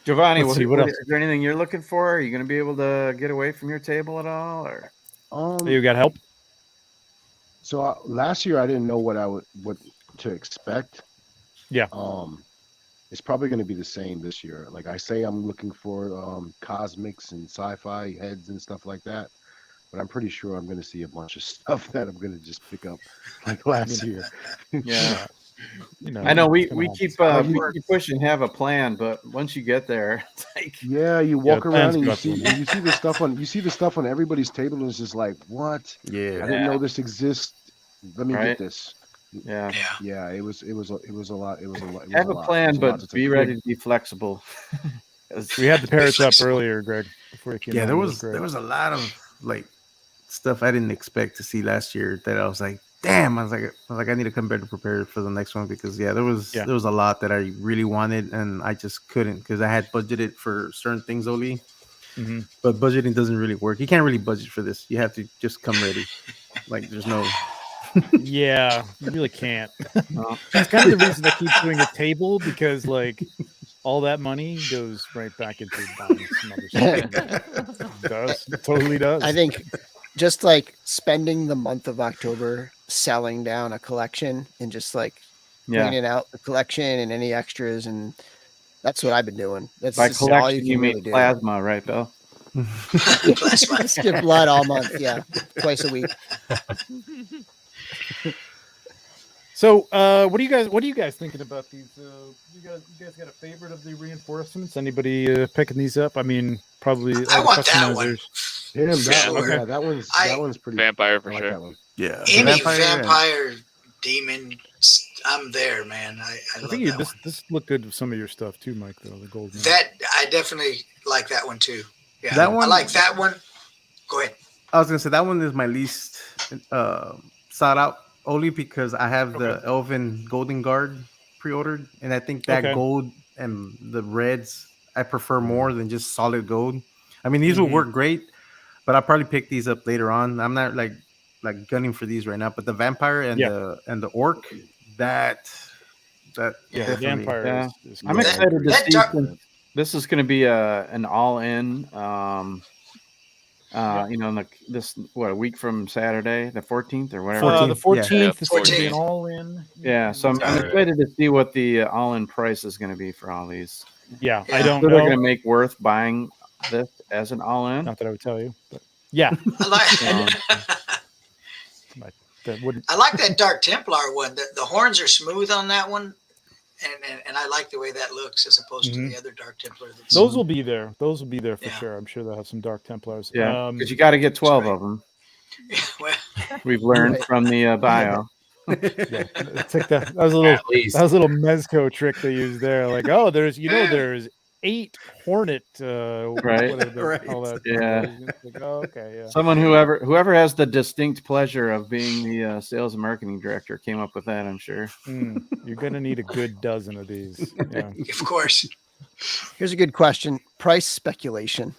Jovanny, what else? Is there anything you're looking for? Are you going to be able to get away from your table at all, or? You got help? So last year I didn't know what to expect. Yeah. It's probably going to be the same this year. Like I say, I'm looking for cosmics and sci-fi heads and stuff like that. But I'm pretty sure I'm going to see a bunch of stuff that I'm going to just pick up like last year. Yeah. You know, I know we keep pushing, have a plan, but once you get there, it's like you walk around and you see the stuff on everybody's table, and it's just like, what? Yeah. I didn't know this exists. Let me get this. Yeah. It was a lot. Have a plan, but be ready to be flexible. We had the parrots up earlier, Greg. Before you came there was a lot of like stuff I didn't expect to see last year that I was like, damn. I was like, I need to come better prepared for the next one, because there was a lot that I really wanted and I just couldn't, because I had budgeted for certain things only. But budgeting doesn't really work. You can't really budget for this. You have to just come ready. Like there's no. Yeah, you really can't. That's kind of the reason I keep doing a table, because like all that money goes right back into buying some other stuff. It totally does. I think just like spending the month of October selling down a collection and just like cleaning out the collection and any extras, and that's what I've been doing. That's by collection you mean plasma, right, Bill? Skip blood all month, twice a week. So, what are you guys thinking about these? You guys got a favorite of the reinforcements? Anybody picking these up? I mean, probably. I want that one. That one's pretty. Vampire for sure. That one. Yeah. Any vampire demon, I'm there, man. I love think that this looked good with some of your stuff too, Mike. Though the gold. That I definitely like that one too. Yeah, that one, I like that one. Go ahead. I was gonna say that one is my least sought out, only because I have the Elven Golden Guard pre-ordered, and I think that gold and the reds I prefer more than just solid gold. I mean, these will work great, but I'll probably pick these up later on. I'm not like gunning for these right now, but the vampire and the orc, that vampire. I'm excited to see. This is going to be an all-in. You know, a week from Saturday, the 14th or whatever. The 14th is going to be 14th. an all-in. Yeah, so I'm excited to see what the all-in price is going to be for all these. Yeah, Yeah. I don't So know. they're going to make worth buying this as an all-in. Not that I would tell you, but yeah, that wouldn't. I like that Dark Templar one. The horns are smooth on that one, and I like the way that looks as opposed to the other Dark Templar. Those will be there. Those will be there for Yeah. sure. I'm sure they'll have some Dark Templars. Yeah, because you got to get 12 of them. Yeah, well, We've learned from the bio. Yeah, it's like that was a little Mezco trick they used there. Like, oh, there's 8 Hornet, Right. whatever they call that. Yeah. Like, oh, okay, yeah. Someone whoever has the distinct pleasure of being the sales and marketing director came up with that, I'm sure. You're gonna need a good dozen of these. Yeah. of course. Here's a good question. Price speculation.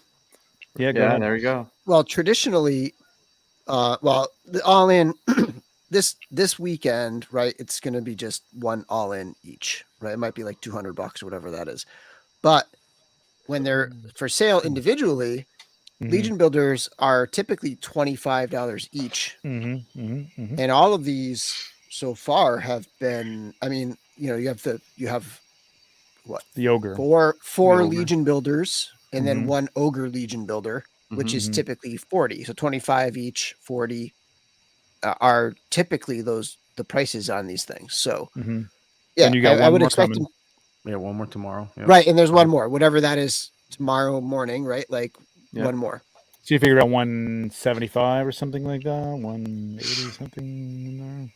Yeah, there you go. Well, traditionally, the all-in this weekend, right? It's going to be just one all-in each, right? It might be like $200 or whatever that is. But when they're for sale individually, Legion builders are typically $25 each. And all of these so far have been, I mean, you have what? The Ogre. Four Legion builders and then one Ogre Legion builder, which is typically 40. So 25 each, 40 are typically the prices on these things. So yeah, and you got I would expect them. Yeah, one more tomorrow. Yep. Right, and there's one more, whatever that is tomorrow morning, right? Like one more. So you figure out 175 or something like that, 180 something in there.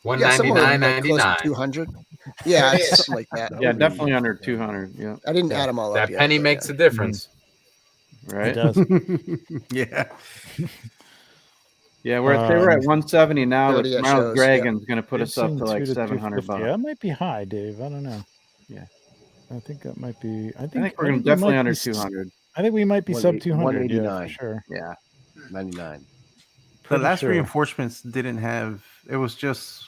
199.99. 200. Yeah, something like that. Yeah, definitely under 200. Yeah, I didn't add them all up. That penny makes a difference, right? It does. Yeah. Yeah, they were at 170 now. The Miles Dragon's going to put us up to like $700. Yeah, that might be high, Dave. I don't know. Yeah, I think that might be. I think we're definitely under 200. I think we might be sub 200. 189. Yeah, for sure. Yeah, 99. The last reinforcements didn't have. It was just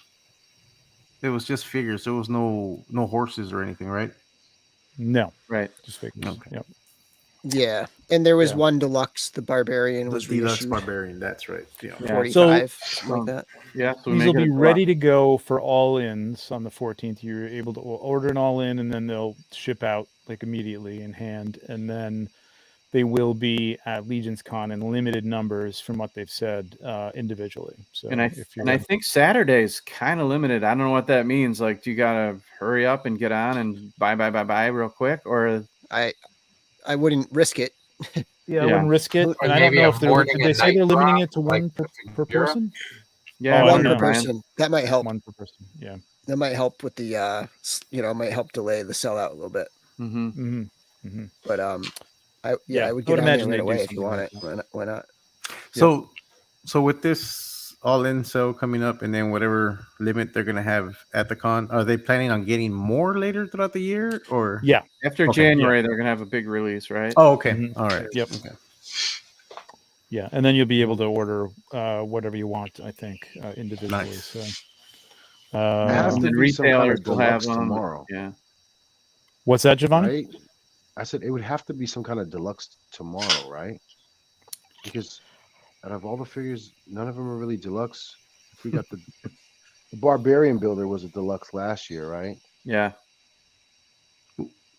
figures. There was no horses or anything, right? No, right. Just figures. Okay. Yep. Yeah, and there was one deluxe. The Barbarian was deluxe reissued. Barbarian. That's right. Yeah. 45, something like that. Yeah, so these will be ready to go for all-ins on the 14th. You're able to order an all-in, and then they'll ship out like immediately in hand, and then they will be at Legions Con in limited numbers, from what they've said, individually. So, I think Saturday's kind of limited. I don't know what that means. Like, do you gotta hurry up and get on and buy real quick, or I wouldn't risk it. Yeah, I wouldn't risk it. And I don't know if they say they're limiting it to one per person. Yeah, one per person. That might help. One per person. Yeah, that might help with the might help delay the sellout a little bit. But I would get on there right away if you want it. Why not? So with this all-in sale coming up, and then whatever limit they're gonna have at the con, are they planning on getting more later throughout the year, or after January they're gonna have a big release, right? Oh, okay. All right. Yep. Okay. Yeah, and then you'll be able to order whatever you want, I think, individually. Nice. So, and retailers will have them tomorrow. Yeah. What's that, Jovanny? Right? I said it would have to be some kind of deluxe tomorrow, right? Because out of all the figures, none of them are really deluxe. If we got the Barbarian builder was a deluxe last year, right? Yeah.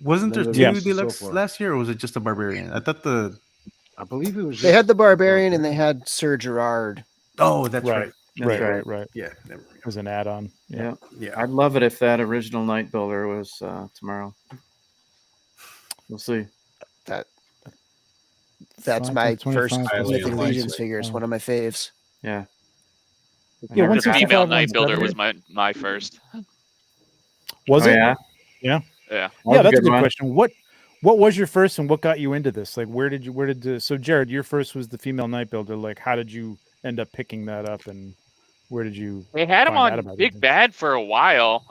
Wasn't there two deluxe last year, or was it just a Barbarian? I believe it was. They had the Barbarian and they had Sir Gerard. Oh, that's right. Right. Yeah, it was an add-on. Yeah. I'd love it if that original Night Builder was tomorrow. We'll see. That's my first Mythic Legions figure. It's one of my faves. Yeah. Yeah, the female Night Builder was my first. Was it? Yeah. Yeah. Yeah. Yeah, that's a good question. What was your first, and what got you into this? Like, so Jared, your first was the female Night Builder. Like, how did you end up picking that up, and where did you? They had them on Big Bad for a while.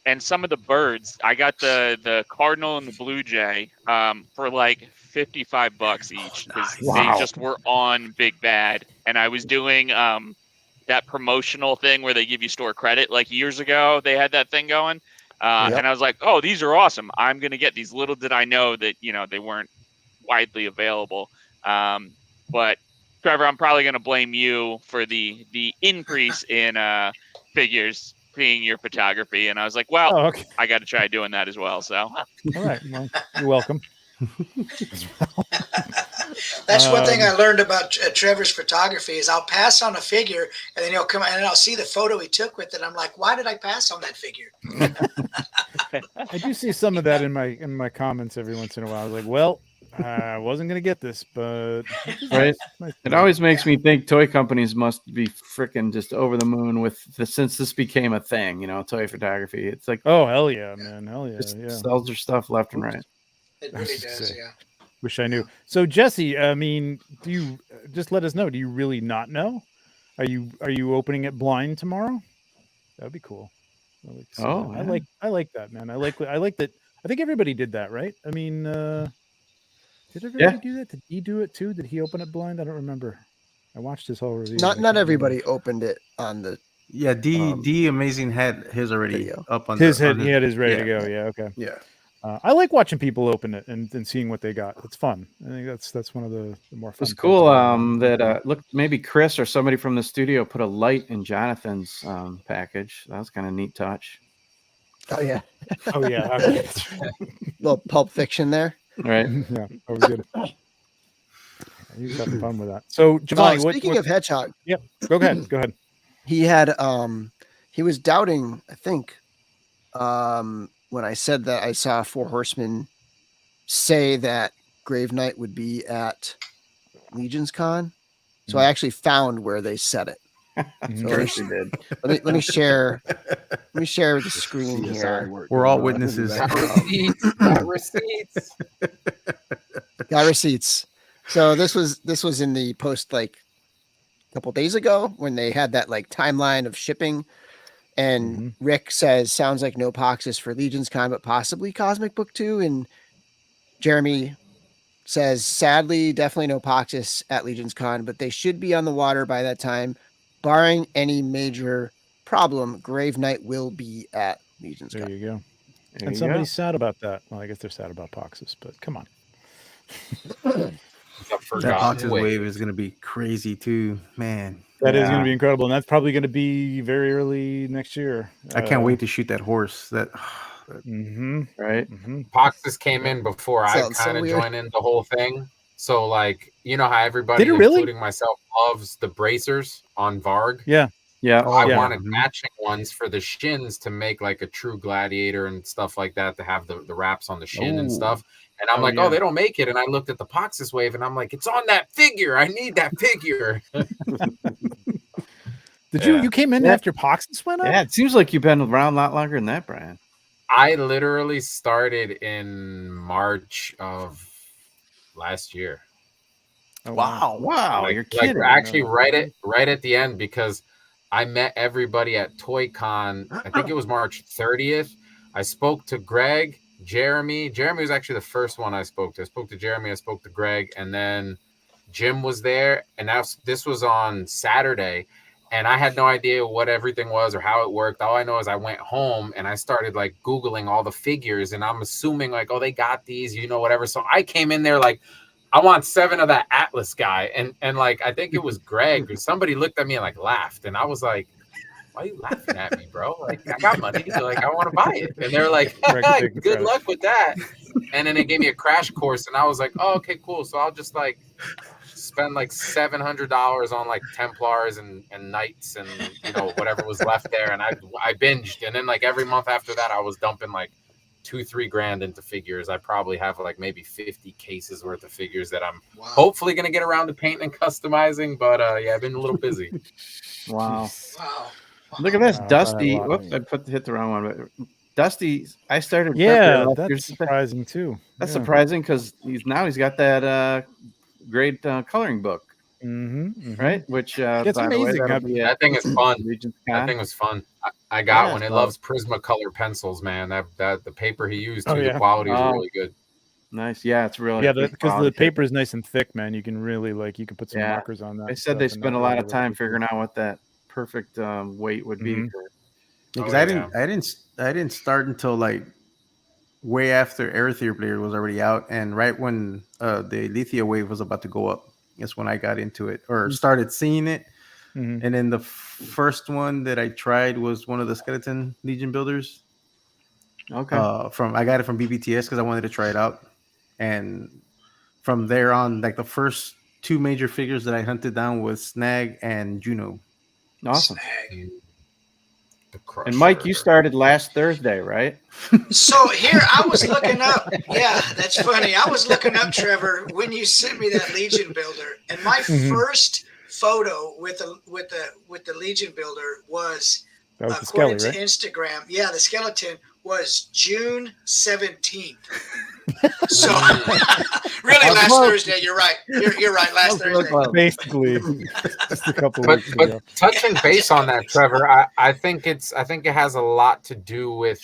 And some of the birds, I got the Cardinal and the Blue Jay for like $55 each, because they just were on Big Bad. And I was doing that promotional thing where they give you store credit. Like years ago, they had that thing going. And I was like, oh, these are awesome. I'm going to get these. Little did I know that, they weren't widely available. But Trevor, I'm probably going to blame you for the increase in figures seeing your photography. And I was like, well, okay. I got to try doing that as well. So, all right. Well, you're welcome. That's one thing I learned about Trevor's photography is I'll pass on a figure and then he'll come and I'll see the photo he took with it. I'm like, why did I pass on that figure? I do see some of that in my comments every once in a while. I was like, well, I wasn't going to get this, but right. Nice. It always makes me think toy companies must be freaking just over the moon with since this became a thing, toy photography. It's like, oh, hell yeah, man. Hell yeah. just Yeah. sells their stuff left and right. It really does, yeah. Wish I knew. So Jesse, I mean, do you just let us know? Do you really not know? Are you opening it blind tomorrow? That'd be cool. I like that, man. I like that. I think everybody did that, right? I mean, did everybody do that? Did he do it too? Did he open it blind? I don't remember. I watched his whole review. Not everybody opened it on the. Yeah, D Amazing had his already video. Up on his head. He had his ready to go. Yeah. Okay. Yeah. I like watching people open it and seeing what they got. It's fun. I think that's one of the more fun. It's cool that look, maybe Chris or somebody from the studio put a light in Jonathan's package. That was kind of a neat touch. Oh yeah. Oh yeah. Little Pulp Fiction there. Right. Yeah, that was good. He was having fun with that. So Jovanny, speaking of Hedgehog. Yep. Go ahead. He had he was doubting, I think, when I said that I saw 4 Horsemen say that Grave Knight would be at Legions Con. So I actually found where they said it. So let me share the screen here. We're all witnesses. Got receipts. Got receipts. So this was in the post like a couple days ago when they had that like timeline of shipping. And Rick says, sounds like no Poxus for Legions Con, but possibly Cosmic Book 2. And Jeremy says, sadly, definitely no Poxus at Legions Con, but they should be on the water by that time. Barring any major problem, Grave Knight will be at Legions Con. There you go. And somebody's sad about that. Well, I guess they're sad about Poxus, but come on. That Poxus wave is going to be crazy too, man. That is going to be incredible, and that's probably going to be very early next year. I can't wait to shoot that horse. Right. Poxus came in before I kind of joined in the whole thing. So, like, you know how everybody, including myself, loves the bracers on Varg? Yeah. Yeah. I wanted matching ones for the shins to make like a true gladiator and stuff like that, to have the wraps on the shin and stuff. And I'm like, they don't make it. And I looked at the Poxus wave and I'm like, it's on that figure. I need that figure. Did you came in after Poxus went up? Yeah, it seems like you've been around a lot longer than that, Brian. I literally started in March of last year. Oh, wow. You're kidding. Like actually right at the end, because I met everybody at ToyCon. I think it was March 30th. I spoke to Greg, Jeremy. Jeremy was actually the first one I spoke to. I spoke to Jeremy, I spoke to Greg, and then Jim was there. And this was on Saturday. And I had no idea what everything was or how it worked. All I know is I went home and I started like Googling all the figures, and I'm assuming like, oh, they got these, whatever. So I came in there like, I want 7 of that Atlas guy. And like, I think it was Greg or somebody looked at me and like laughed. And I was like, why are you laughing at me, bro? Like, I got money. So, like, I want to buy it. And they're like, good luck with that. And then they gave me a crash course. And I was like, oh, okay, cool. So I'll just like spend like $700 on like Templars and Knights and, whatever was left there. And I binged. And then like every month after that, I was dumping like $2-3 grand into figures. I probably have like maybe 50 cases worth of figures that I'm hopefully going to get around to painting and customizing. But I've been a little busy. Wow. Look at this, Dusty. Whoops, I hit the wrong one. But Dusty, I started. That's surprising too. That's surprising because he's got that great coloring book. Right? Which that's amazing. That thing is fun. That thing was fun. I got one. It loves Prismacolor pencils, man. That the paper he used, the quality is really good. Nice. Yeah, it's really because the paper is nice and thick, man. You can really you can put some markers on that. They said they spent a lot of time figuring out what that perfect weight would be. Because I didn't start until like way after Aether Blade was already out, and right when the Lethia wave was about to go up, is when I got into it or started seeing it. Mm-hmm. And then the first one that I tried was one of the Skeleton Legion builders. Okay. I got it from BBTS because I wanted to try it out, and from there on, like the first two major figures that I hunted down was Snag and Juno. Awesome. Snag. And Mike, you started last Thursday, right? So here I was looking up. Yeah, that's funny. I was looking up, Trevor, when you sent me that Legion builder, and my first photo with the Legion builder was according to Instagram. Yeah, the skeleton was June 17th. So really, last Thursday. You're right. You're right. Last Thursday. Basically, just a couple weeks ago. But touching base on that, Trevor, I think it has a lot to do with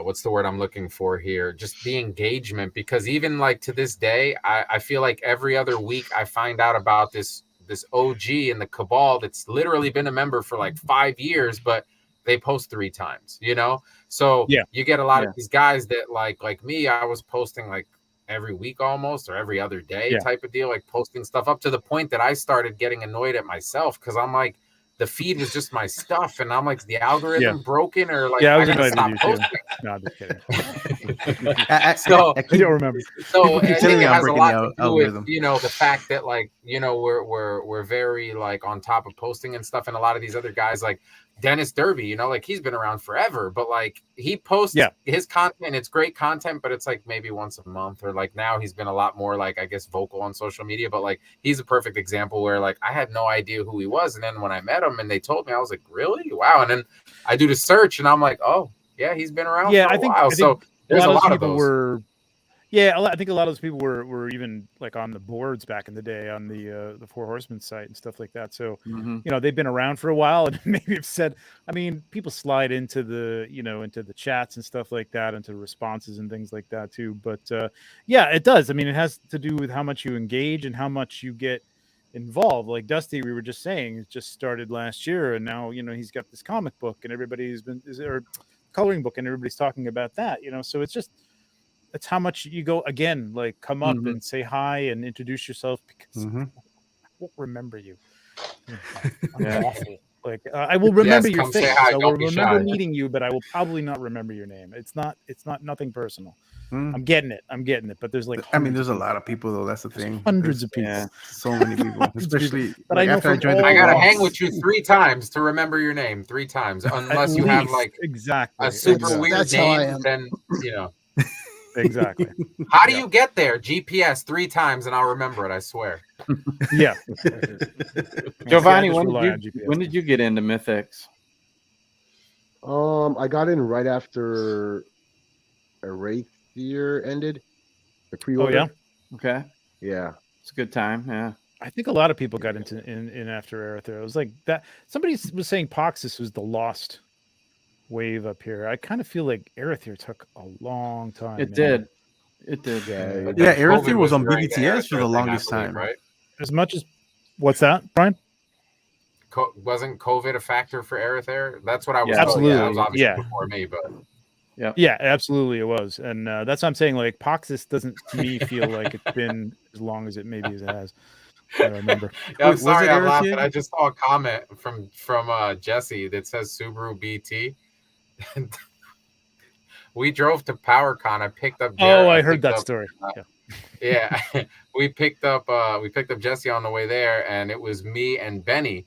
what's the word I'm looking for here? Just the engagement, because even like to this day, I feel like every other week I find out about this OG in the Cabal that's literally been a member for like 5 years, but they post 3 times, you know? So you get a lot of these guys that like me, I was posting like every week almost, or every other day type of deal, like posting stuff up to the point that I started getting annoyed at myself, because I'm like, the feed was just my stuff, and I'm like, is the algorithm broken, or like I was I gotta stop posting? No, I'm just kidding. I don't remember. So I think it has a lot to do algorithm. with, you know, the fact that like, you know, we're very like on top of posting and stuff, and a lot of these other guys like Dennis Derby, you know, like he's been around forever, but like he posts his content. It's great content, but it's like maybe once a month, or like now he's been a lot more like, I guess, vocal on social media. But like he's a perfect example where like I had no idea who he was, and then when I met him and they told me, I was like, really? Wow. And then I do the search and I'm like, oh yeah, he's been around for a while. So there's a lot of those. I think a lot of those people were even like on the boards back in the day on the Four Horsemen site and stuff like that. So you know, they've been around for a while, and maybe have said, I mean, people slide into the, you know, into the chats and stuff like that, into responses and things like that too. But yeah, it does. I mean, it has to do with how much you engage and how much you get involved. Like Dusty, we were just saying, it just started last year, and now, you know, he's got this comic book, and everybody's been, or coloring book, and everybody's talking about that, you know. So it's just, it's how much you go, again, like come up and say hi and introduce yourself, because I won't remember you. I'm awful. Like I will remember your face. I will remember meeting you, but I will probably not remember your name. It's not nothing personal. I'm getting it. But there's like, I mean, there's a lot of people though. That's the thing. Hundreds of people. Yeah, so many people, especially. But like, I know after I joined the I gotta hang with you 3 times to remember your name 3 times, unless you have like a super weird name. Then you know. Exactly. How do you get there? GPS 3 times and I'll remember it, I swear. Yeah. Jovanny, when did you get into Mythics? I got in right after Aether ended. The pre-order. Oh yeah. Okay. Yeah. It's a good time. Yeah. I think a lot of people got into in after Aether. It was like that. Somebody was saying Poxus was the lost wave up here. I kind of feel like Aether took a long time. It did. Yeah, Aether was on BBTS for the longest time, right? As much as what's that, Brian? Wasn't COVID a factor for Aether? That's what I was. Absolutely. That was obviously before me, but yeah, absolutely it was, and that's what I'm saying. Like Poxus doesn't to me feel like it's been as long as it maybe as it has. I remember. I'm sorry, I'm laughing. I just saw a comment from Jesse that says Subaru BT. We drove to PowerCon. I picked up Jared. I heard that story. Yeah. we picked up Jesse on the way there, and it was me and Benny.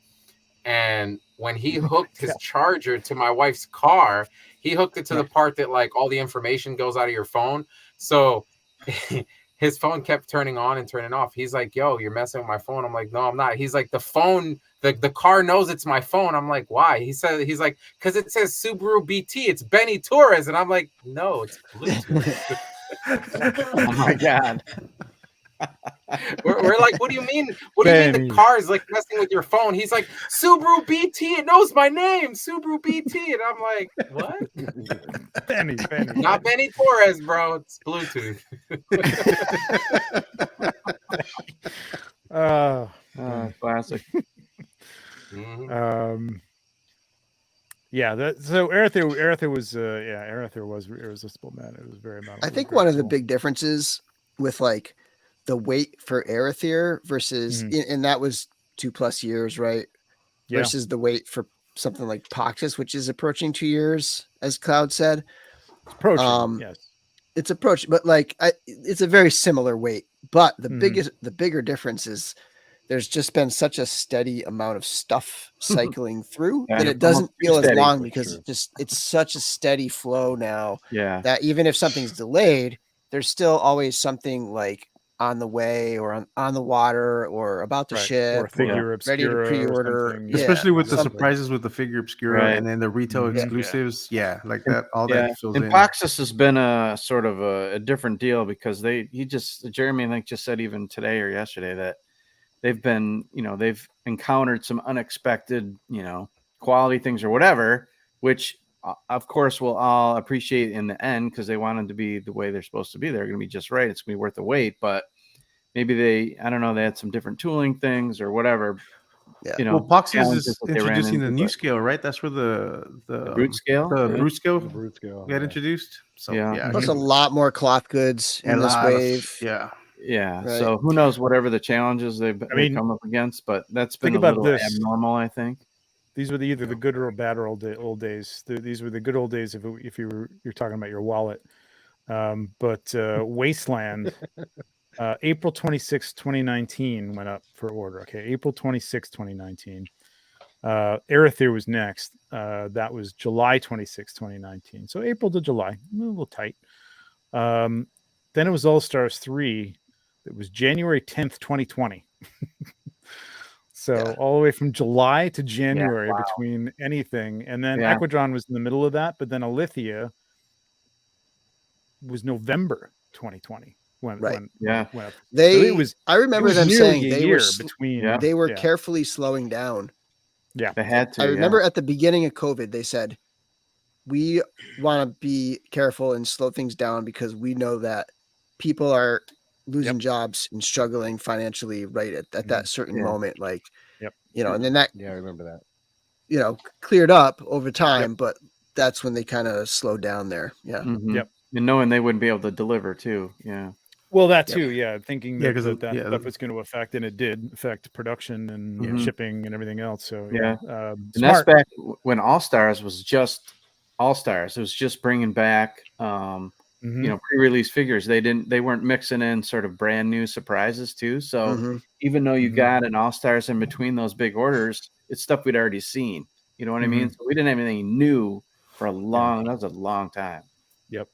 And when he hooked his charger to my wife's car, he hooked it to the part that like all the information goes out of your phone. So his phone kept turning on and turning off. He's like, yo, you're messing with my phone. I'm like, no, I'm not. He's like, the phone, the car knows it's my phone. I'm like, why? He's like, because it says Subaru BT. It's Benny Torres. And I'm like, no, it's Bluetooth. Oh my God. We're like, what do you mean? What do you mean the car is like messing with your phone? He's like, Subaru BT, it knows my name, Subaru BT. And I'm like, what? Benny. Not Benny Torres, bro. It's Bluetooth. Classic. So Arethyr was Arethyr was irresistible, man. It was very metal. I think one of the big differences with like the weight for Arethyr versus and that was 2+ years, right? Yeah. Versus the weight for something like Poxus, which is approaching 2 years, as Cloud said. It's approaching, yes. It's approaching, but like it's a very similar weight. But the bigger difference is there's just been such a steady amount of stuff cycling through that it doesn't feel as long because it's such a steady flow now. Yeah. That even if something's delayed, there's still always something like on the way or on the water or about to ship or figure ready to pre-order. Especially with the surprises with the figure obscura and then the retail exclusives. Yeah, like that. All that fills in. Poxus has been a sort of a different deal because Jeremy I think just said even today or yesterday that they've been, they've encountered some unexpected, quality things or whatever, which of course we'll all appreciate in the end because they want them to be the way they're supposed to be. They're going to be just right. It's going to be worth the wait, but maybe they had some different tooling things or whatever. Yeah. Well, Poxus is introducing the new scale, right? That's where the brute scale, brute scale got introduced. So plus a lot more cloth goods in this wave. Yeah. Right. So who knows whatever the challenges they've come up against, but that's been a little abnormal, I think. These were either the good or bad or old days. These were the good old days if you're talking about your wallet. But Wasteland, April 26, 2019 went up for order. Okay, April 26, 2019. Arethyr was next. That was July 26, 2019. So April to July, a little tight. Then it was All Stars 3. It was January 10th, 2020. So all the way from July to January between anything. And then Aquadron was in the middle of that, but then Alithia was November 2020. When I remember them saying they were carefully slowing down. Yeah. They had to. I remember at the beginning of COVID, they said, we want to be careful and slow things down because we know that people are losing jobs and struggling financially right at that certain moment. Like, and then that, I remember that, cleared up over time, but that's when they kind of slowed down there. Yeah. Mm-hmm. Yep. And knowing they wouldn't be able to deliver too. Yeah. Well, that too. Yeah. Thinking that stuff was going to affect, and it did affect production and shipping and everything else. So and that's back when All Stars was just All Stars. It was just bringing back, pre-release figures. They weren't mixing in sort of brand new surprises too. So even though you got an All Stars in between those big orders, it's stuff we'd already seen. You know what I mean? So we didn't have anything new for that was a long time. Yep.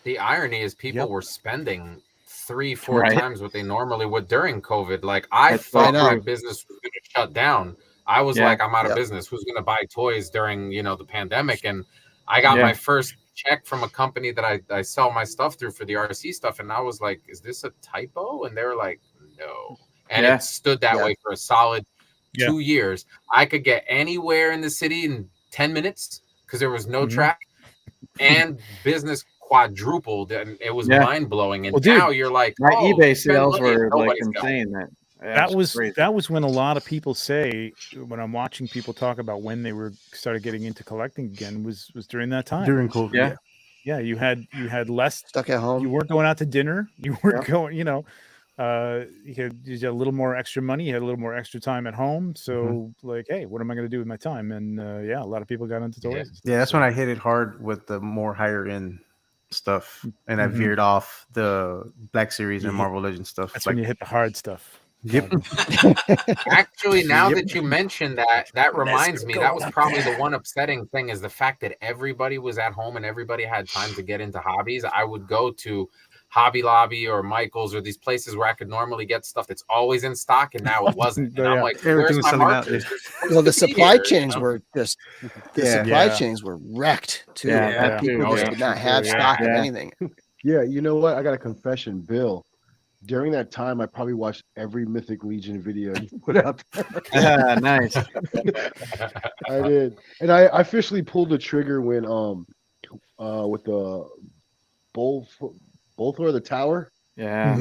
The irony is people were spending 3-4 times what they normally would during COVID. Like I thought my business was going to shut down. I was like, I'm out of business. Who's going to buy toys during, the pandemic? And I got my first check from a company that I sell my stuff through for the RC stuff. And I was like, is this a typo? And they were like, no. And it stood that way for a solid 2 years. I could get anywhere in the city in 10 minutes because there was no traffic, and business quadrupled, and it was mind-blowing. And now you're like, my eBay sales were like insane. That was when a lot of people say, when I'm watching people talk about when they started getting into collecting again, was during that time, during COVID. You had less stuck at home. You weren't going out to dinner. You weren't going. You had a little more extra money. You had a little more extra time at home. So like, hey, what am I going to do with my time? And a lot of people got into toys. Yeah, that's when I hit it hard with the more higher end stuff, and I veered off the Black Series and Marvel Legends stuff. That's when you hit the hard stuff. Yep. Actually, now that you mentioned that reminds me, that was probably the one upsetting thing, is the fact that everybody was at home and everybody had time to get into hobbies. I would go to Hobby Lobby or Michael's or these places where I could normally get stuff that's always in stock, and now it wasn't. And I'm like, where's my market? Well, the supply chains were just chains were wrecked too. People just did not have stock of anything. Yeah, you know what? I got a confession, Bill. During that time, I probably watched every Mythic Legion video you put out there. Nice. I did, and I officially pulled the trigger when with the Bolthor the Tower. Yeah.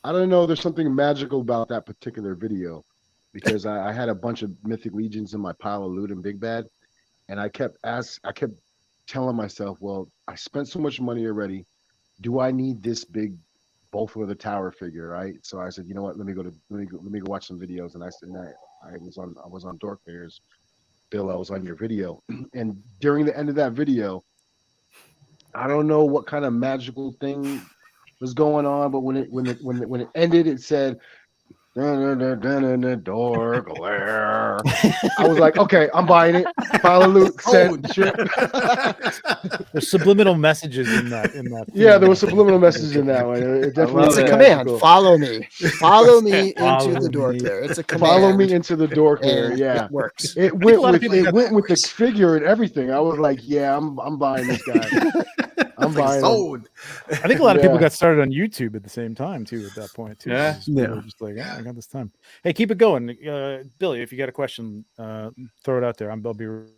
I don't know. There's something magical about that particular video, because I had a bunch of Mythic Legions in my pile of loot and Big Bad, And I kept telling myself, well, I spent so much money already. Do I need this big both with a tower figure, right? So I said, you know what? Let me go watch some videos. And I said, I was on Dork Bears. Bill, I was on your video. And during the end of that video, I don't know what kind of magical thing was going on, but when it ended, it said door glare. I was like, okay, I'm buying it. Follow Luke said. There's subliminal messages in that. Yeah, there was subliminal messages in that one. It definitely it's a command. Follow me. Follow me into the door glare. It's a command. Follow me into the door glare. Yeah, it works. It went with the figure and everything. I was like, yeah, I'm buying this guy. I'm buying sold. I think a lot of people got started on YouTube at the same time too. At that point too, yeah. Just like, I got this time. Hey, keep it going, Billy. If you got a question, throw it out there. I'll be. And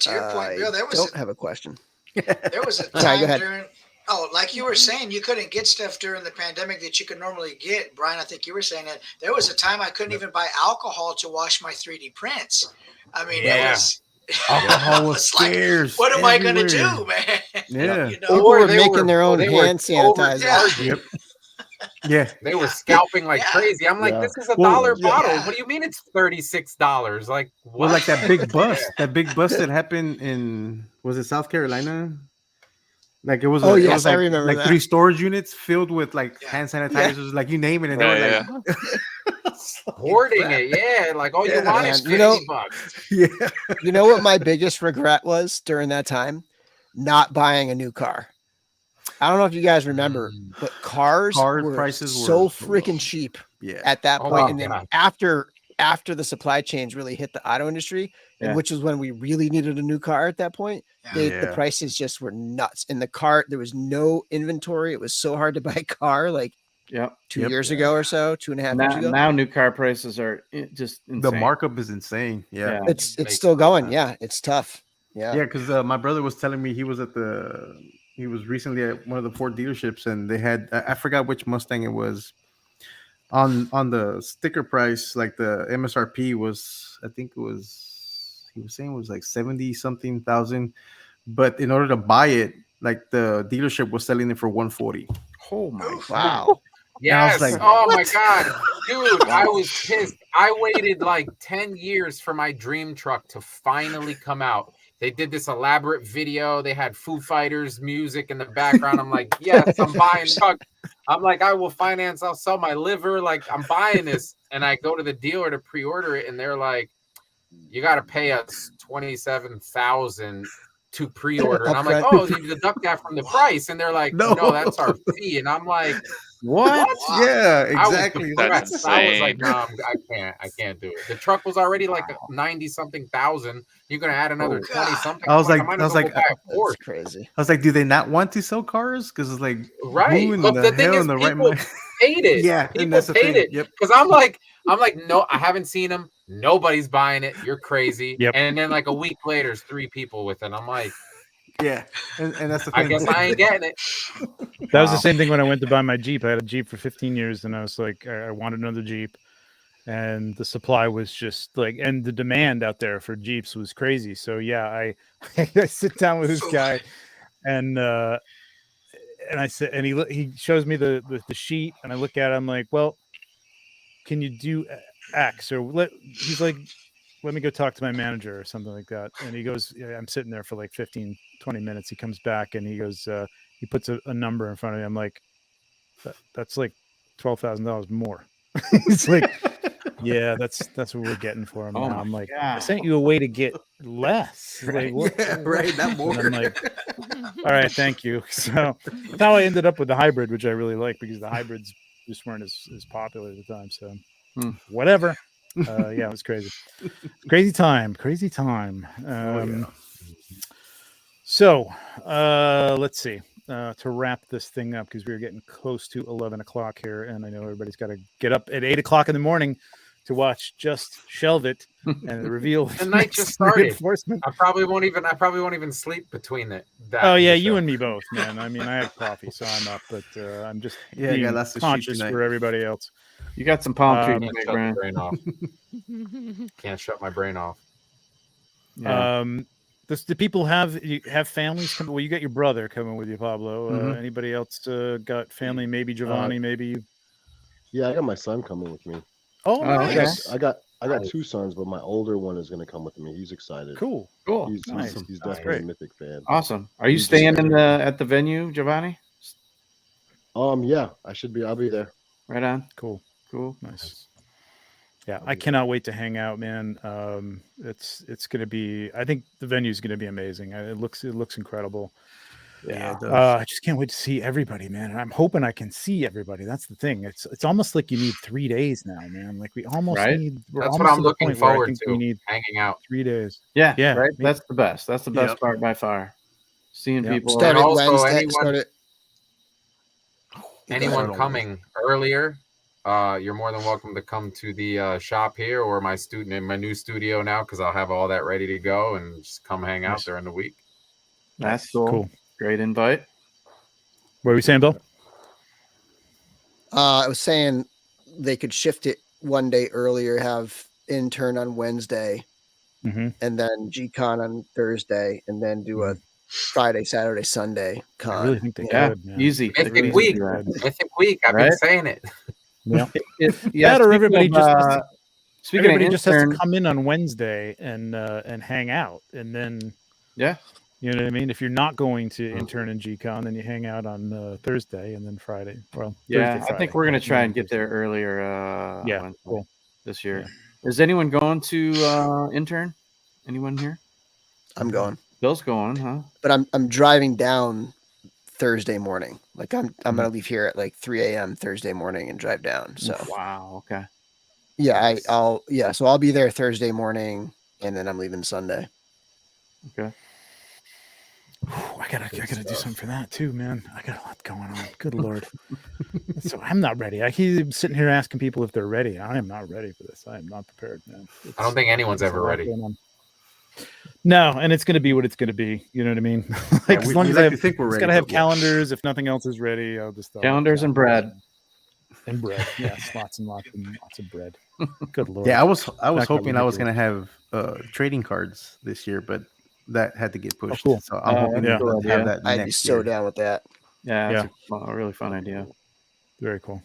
to your point, Bill, don't have a question. There was a time during. Oh, like you were saying, you couldn't get stuff during the pandemic that you could normally get. Brian, I think you were saying that there was a time I couldn't even buy alcohol to wash my 3D prints. I mean, it was. Alcohol was scarce. What am I going to do, man? Yeah. People were making their own hand sanitizer. Yep. Yeah. They were scalping like crazy. I'm like, this is $1 bottle. What do you mean it's $36? Like, what? Well, like that big bust. That big bust that happened in, was it South Carolina? Like it was. Oh, yes, it was like, I remember like that. 3 storage units filled with like hand sanitizers, like you name it, and they were like hoarding it. Yeah, like all you want is $50. Yeah. You know what my biggest regret was during that time? Not buying a new car. I don't know if you guys remember, but car prices were so freaking cheap at that point. And then after the supply chains really hit the auto industry, and which is when we really needed a new car at that point, the prices just were nuts. In the car, there was no inventory. It was so hard to buy a car like 2 years ago or so, 2.5 years ago. Now new car prices are just insane. The markup is insane. Yeah. It's still going. Yeah, it's tough. Yeah. Yeah, because my brother was telling me he was recently at one of the Ford dealerships, and they had, I forgot which Mustang it was. On the sticker price, like the MSRP was, I think it was, he was saying it was like 70 something thousand, but in order to buy it, like the dealership was selling it for 140. Oh my wow. Yes. Like, oh my God, dude, I was pissed. I waited like 10 years for my dream truck to finally come out. They did this elaborate video. They had Foo Fighters music in the background. I'm like, yes, I'm buying truck. I'm like, I will finance. I'll sell my liver. Like, I'm buying this. And I go to the dealer to pre-order it, and they're like, you got to pay us $27,000 to pre-order. And I'm like, oh, you deduct that from the price. And they're like, no, that's our fee. And I'm like, what? Yeah, exactly. I was like, no, I can't do it. The truck was already like 90-something thousand. You're gonna add another 20-something. I was like, that's crazy. I was like, do they not want to sell cars? Because it's like, right. Look, the thing is, people hate it. Yeah, people hate it. Because I'm like, no, I haven't seen them. Nobody's buying it. You're crazy. Yep. And then like a week later, there's 3 people with it. I'm like, yeah, and that's the thing. I guess I ain't getting it. That was the same thing when I went to buy my Jeep. I had a Jeep for 15 years, and I was like, I wanted another Jeep, and the supply was just like, and the demand out there for Jeeps was crazy. So yeah, I sit down with this guy, and I said, and he shows me the sheet, and I look at it, I'm like, well, can you do X? Or he's like, let me go talk to my manager or something like that. And he goes, I'm sitting there for like 15, 20 minutes. He comes back and he goes, he puts a number in front of me. I'm like, that's like $12,000 more. He's like, yeah, that's what we're getting for him. Now. I'm like, I sent you a way to get less. Right. Like, yeah, right. Not more. And I'm like, all right, thank you. So that's how I ended up with the hybrid, which I really like because the hybrids just weren't as popular at the time. So whatever. Yeah, it was crazy. Crazy time. So let's see. To wrap this thing up, because we're getting close to 11 o'clock here, and I know everybody's got to get up at 8 o'clock in the morning to watch Just Shelve It and the reveal. The night just started. I probably won't even sleep between it. Oh yeah, you and me both, man. I mean, I had coffee, so I'm up, but I'm just being conscious for everybody else. You got some palm trees, Brian. Can't shut my brain off. Yeah. Do people have families coming? Well, you got your brother coming with you, Pablo. Anybody else got family? Maybe Jovanny, maybe you. Yeah, I got my son coming with me. Oh, nice. I got 2 sons, but my older one is going to come with me. He's excited. Cool. He's definitely a Mythic fan. Awesome. Are you staying at the venue, Jovanny? Yeah, I'll be there. Right on. Cool. Nice. Yeah, I cannot wait to hang out, man. It's going to be. I think the venue is going to be amazing. It looks incredible. Yeah. I just can't wait to see everybody, man. And I'm hoping I can see everybody. That's the thing. It's almost like you need 3 days now, man. Like we almost need. That's what I'm looking forward to. We need hanging out 3 days. Yeah. Right. That's the best. That's the best part by far. Seeing people. Started Wednesday. Anyone coming earlier, you're more than welcome to come to the shop here or my new studio now, because I'll have all that ready to go, and just come hang out during the week. That's cool. Great invite. What were you saying, Bill? I was saying they could shift it one day earlier, have intern on Wednesday, and then G-Con on Thursday, and then do a Friday, Saturday, Sunday con. I really think they could. Man. Easy. Mythic week. I've been saying it. Yeah. Yeah, or everybody just speaking just has to come in on Wednesday and hang out, and then you know what I mean. If you're not going to intern in G-Con, then you hang out on Thursday and then Friday. Well, Thursday, Friday. I think we're gonna try and get there earlier. Cool. This year. Yeah. Is anyone going to intern? Anyone here? I'm going. Bill's going, huh? But I'm driving down Thursday morning. Like I'm gonna leave here at like 3 a.m. Thursday morning and drive down. So wow, okay. Yeah, so I'll be there Thursday morning and then I'm leaving Sunday. Okay. I gotta do something for that too, man. I got a lot going on. Good Lord. So I'm not ready. I keep sitting here asking people if they're ready. I am not ready for this. I am not prepared, man. I don't think anyone's ever ready. No, and it's going to be what it's going to be. You know what I mean? Like as long as I think we're ready. It's got to have calendars. If nothing else is ready, I'll just calendars and bread. And bread, yes, lots and lots of bread. Good Lord. Yeah, I was hoping I was going to have trading cards this year, but that had to get pushed. Oh, cool. So I'm hoping to have that. I'd be so down with that. Yeah, that's a really fun idea. Very cool.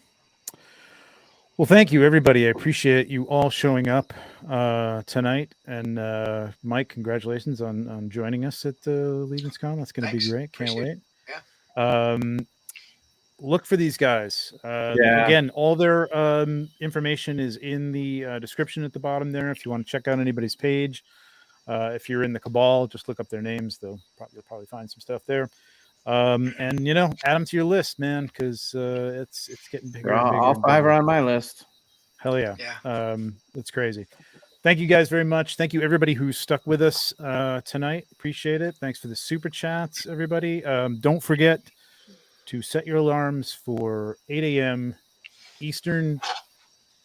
Well, thank you, everybody. I appreciate you all showing up tonight. And Mike, congratulations on joining us at Legions Con. That's going to be great. Can't wait. Yeah. Look for these guys. Again, all their information is in the description at the bottom there. If you want to check out anybody's page, if you're in the Cabal, just look up their names. You'll probably find some stuff there. And add them to your list, man, because it's getting bigger. And bigger. All 5 are on my list. Hell yeah. It's crazy. Thank you guys very much. Thank you everybody who stuck with us tonight. Appreciate it. Thanks for the super chats, everybody. Don't forget to set your alarms for 8 a.m. Eastern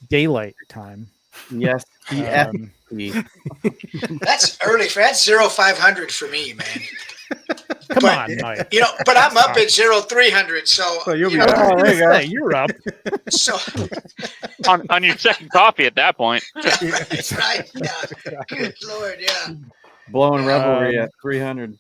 Daylight Time. Yes. That's early. That's 0500 for me, man. Come on, Mike. But I'm up at 0300, so you'll be up. You're up. So on your second coffee at that point. That's right. Yeah. Good Lord, yeah. Blowing revelry at 300.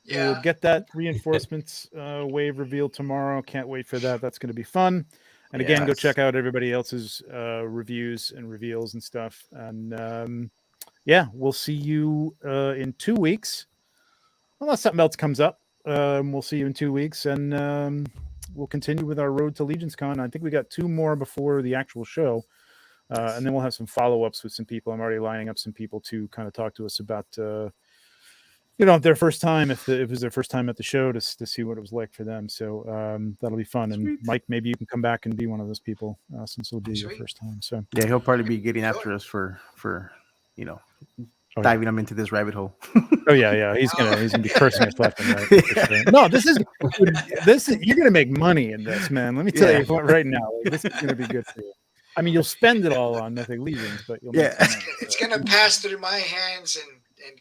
Yeah. We'll get that reinforcements wave reveal tomorrow. Can't wait for that. That's going to be fun. And again, go check out everybody else's reviews and reveals and stuff. And we'll see you in 2 weeks. Unless something else comes up, we'll see you in 2 weeks, and we'll continue with our road to Legions Con. I think we got 2 more before the actual show, and then we'll have some follow-ups with some people. I'm already lining up some people to kind of talk to us about, their first time, if it was their first time at the show, to see what it was like for them. So that'll be fun. And Mike, maybe you can come back and be one of those people since it'll be your first time. So yeah, he'll probably be getting after us for diving them into this rabbit hole. Oh yeah. He's gonna be cursing us left and right. For sure. No, this is you're gonna make money in this, man. Let me tell you what, right now, this is gonna be good for you. I mean, you'll spend it all on Mythic Legions, but you'll it's gonna pass through my hands and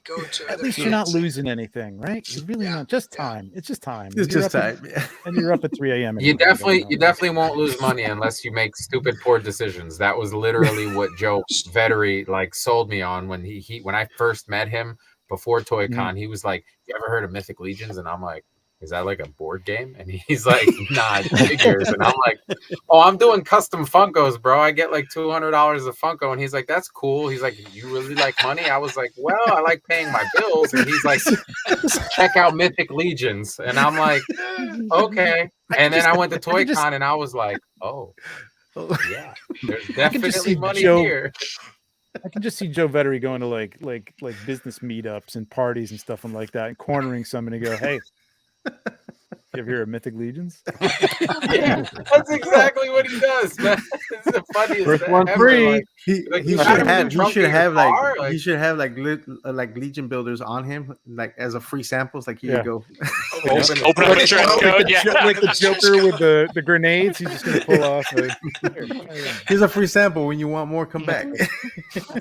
go to at least you're not losing anything, right? You're really not. Just time. It's just time. It's just time. And you're up at 3 a.m. You definitely won't lose money unless you make stupid poor decisions. That was literally what Joe Vettery sold me on when when I first met him before Toy Con. He was like, "You ever heard of Mythic Legions?" And I'm like, "Is that like a board game?" And he's like, "Nah, it's figures." And I'm like, "Oh, I'm doing custom Funkos, bro. I get like $200 a Funko." And he's like, "That's cool." He's like, "You really like money?" I was like, "Well, I like paying my bills." And he's like, "Check out Mythic Legions." And I'm like, "Okay." And then I went to Toy Con and I was like, "Oh, yeah, there's definitely money here." I can just see Joe Vettery going to like business meetups and parties and stuff like that, and cornering somebody and go, "Hey, you ever hear of Mythic Legions?" Yeah, that's exactly what he does, man. It's the funniest First thing one ever. free. He should have like Legion builders on him, like as a free samples. Like, here you go. Open up the trench coat, like the Joker with the grenades. He's just gonna pull off. Here's a free sample. When you want more, come back.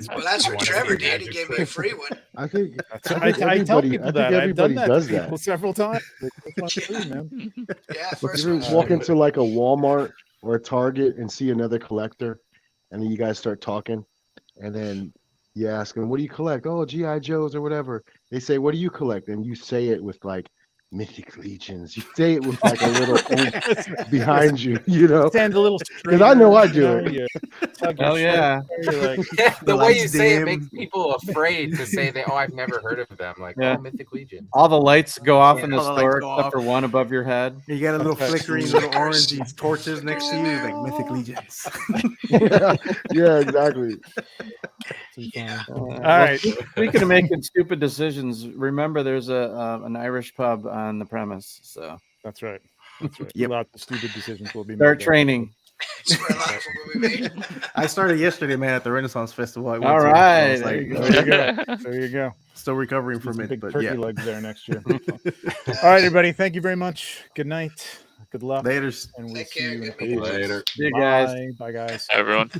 Well, that's what Trevor did. He gave me a free one. I think I tell people that I've done that does to people several times. Man. Yeah, If first you one. ever walk into like a Walmart or a Target and see another collector, and then you guys start talking, and then you ask them, "What do you collect?" "Oh, GI Joes or whatever." They say, "What do you collect?" And you say it with like Mythic Legions. You say it with like a little oomph behind you, you know. Stand a little because I know I do it. Hell yeah. The way you say it makes people afraid to say that. "Oh, I've never heard of them." Like, Yeah. "Oh, Mythic Legion." All the lights go off in the all the lights store go except off. for one above your head. You got a little flickering, little orange torches next to you, like Mythic Legions. Yeah, exactly. All right. Speaking of making stupid decisions, remember there's an Irish pub on the premise. So That's right. That's right. Yep. Lots of stupid decisions will be start made. training. It's where a lot of them will be made. I started yesterday, man, at the Renaissance Festival. I went All to. right, I was there like, you go. There you go. There you go. Still recovering from Some it, big but turkey yeah. legs there next year. All right, everybody. Thank you very much. Good night. Good luck. Laters. And we'll Take see care. you in a Good couple meeting of you. days. Later. See you guys. Bye. Bye, guys. Everyone.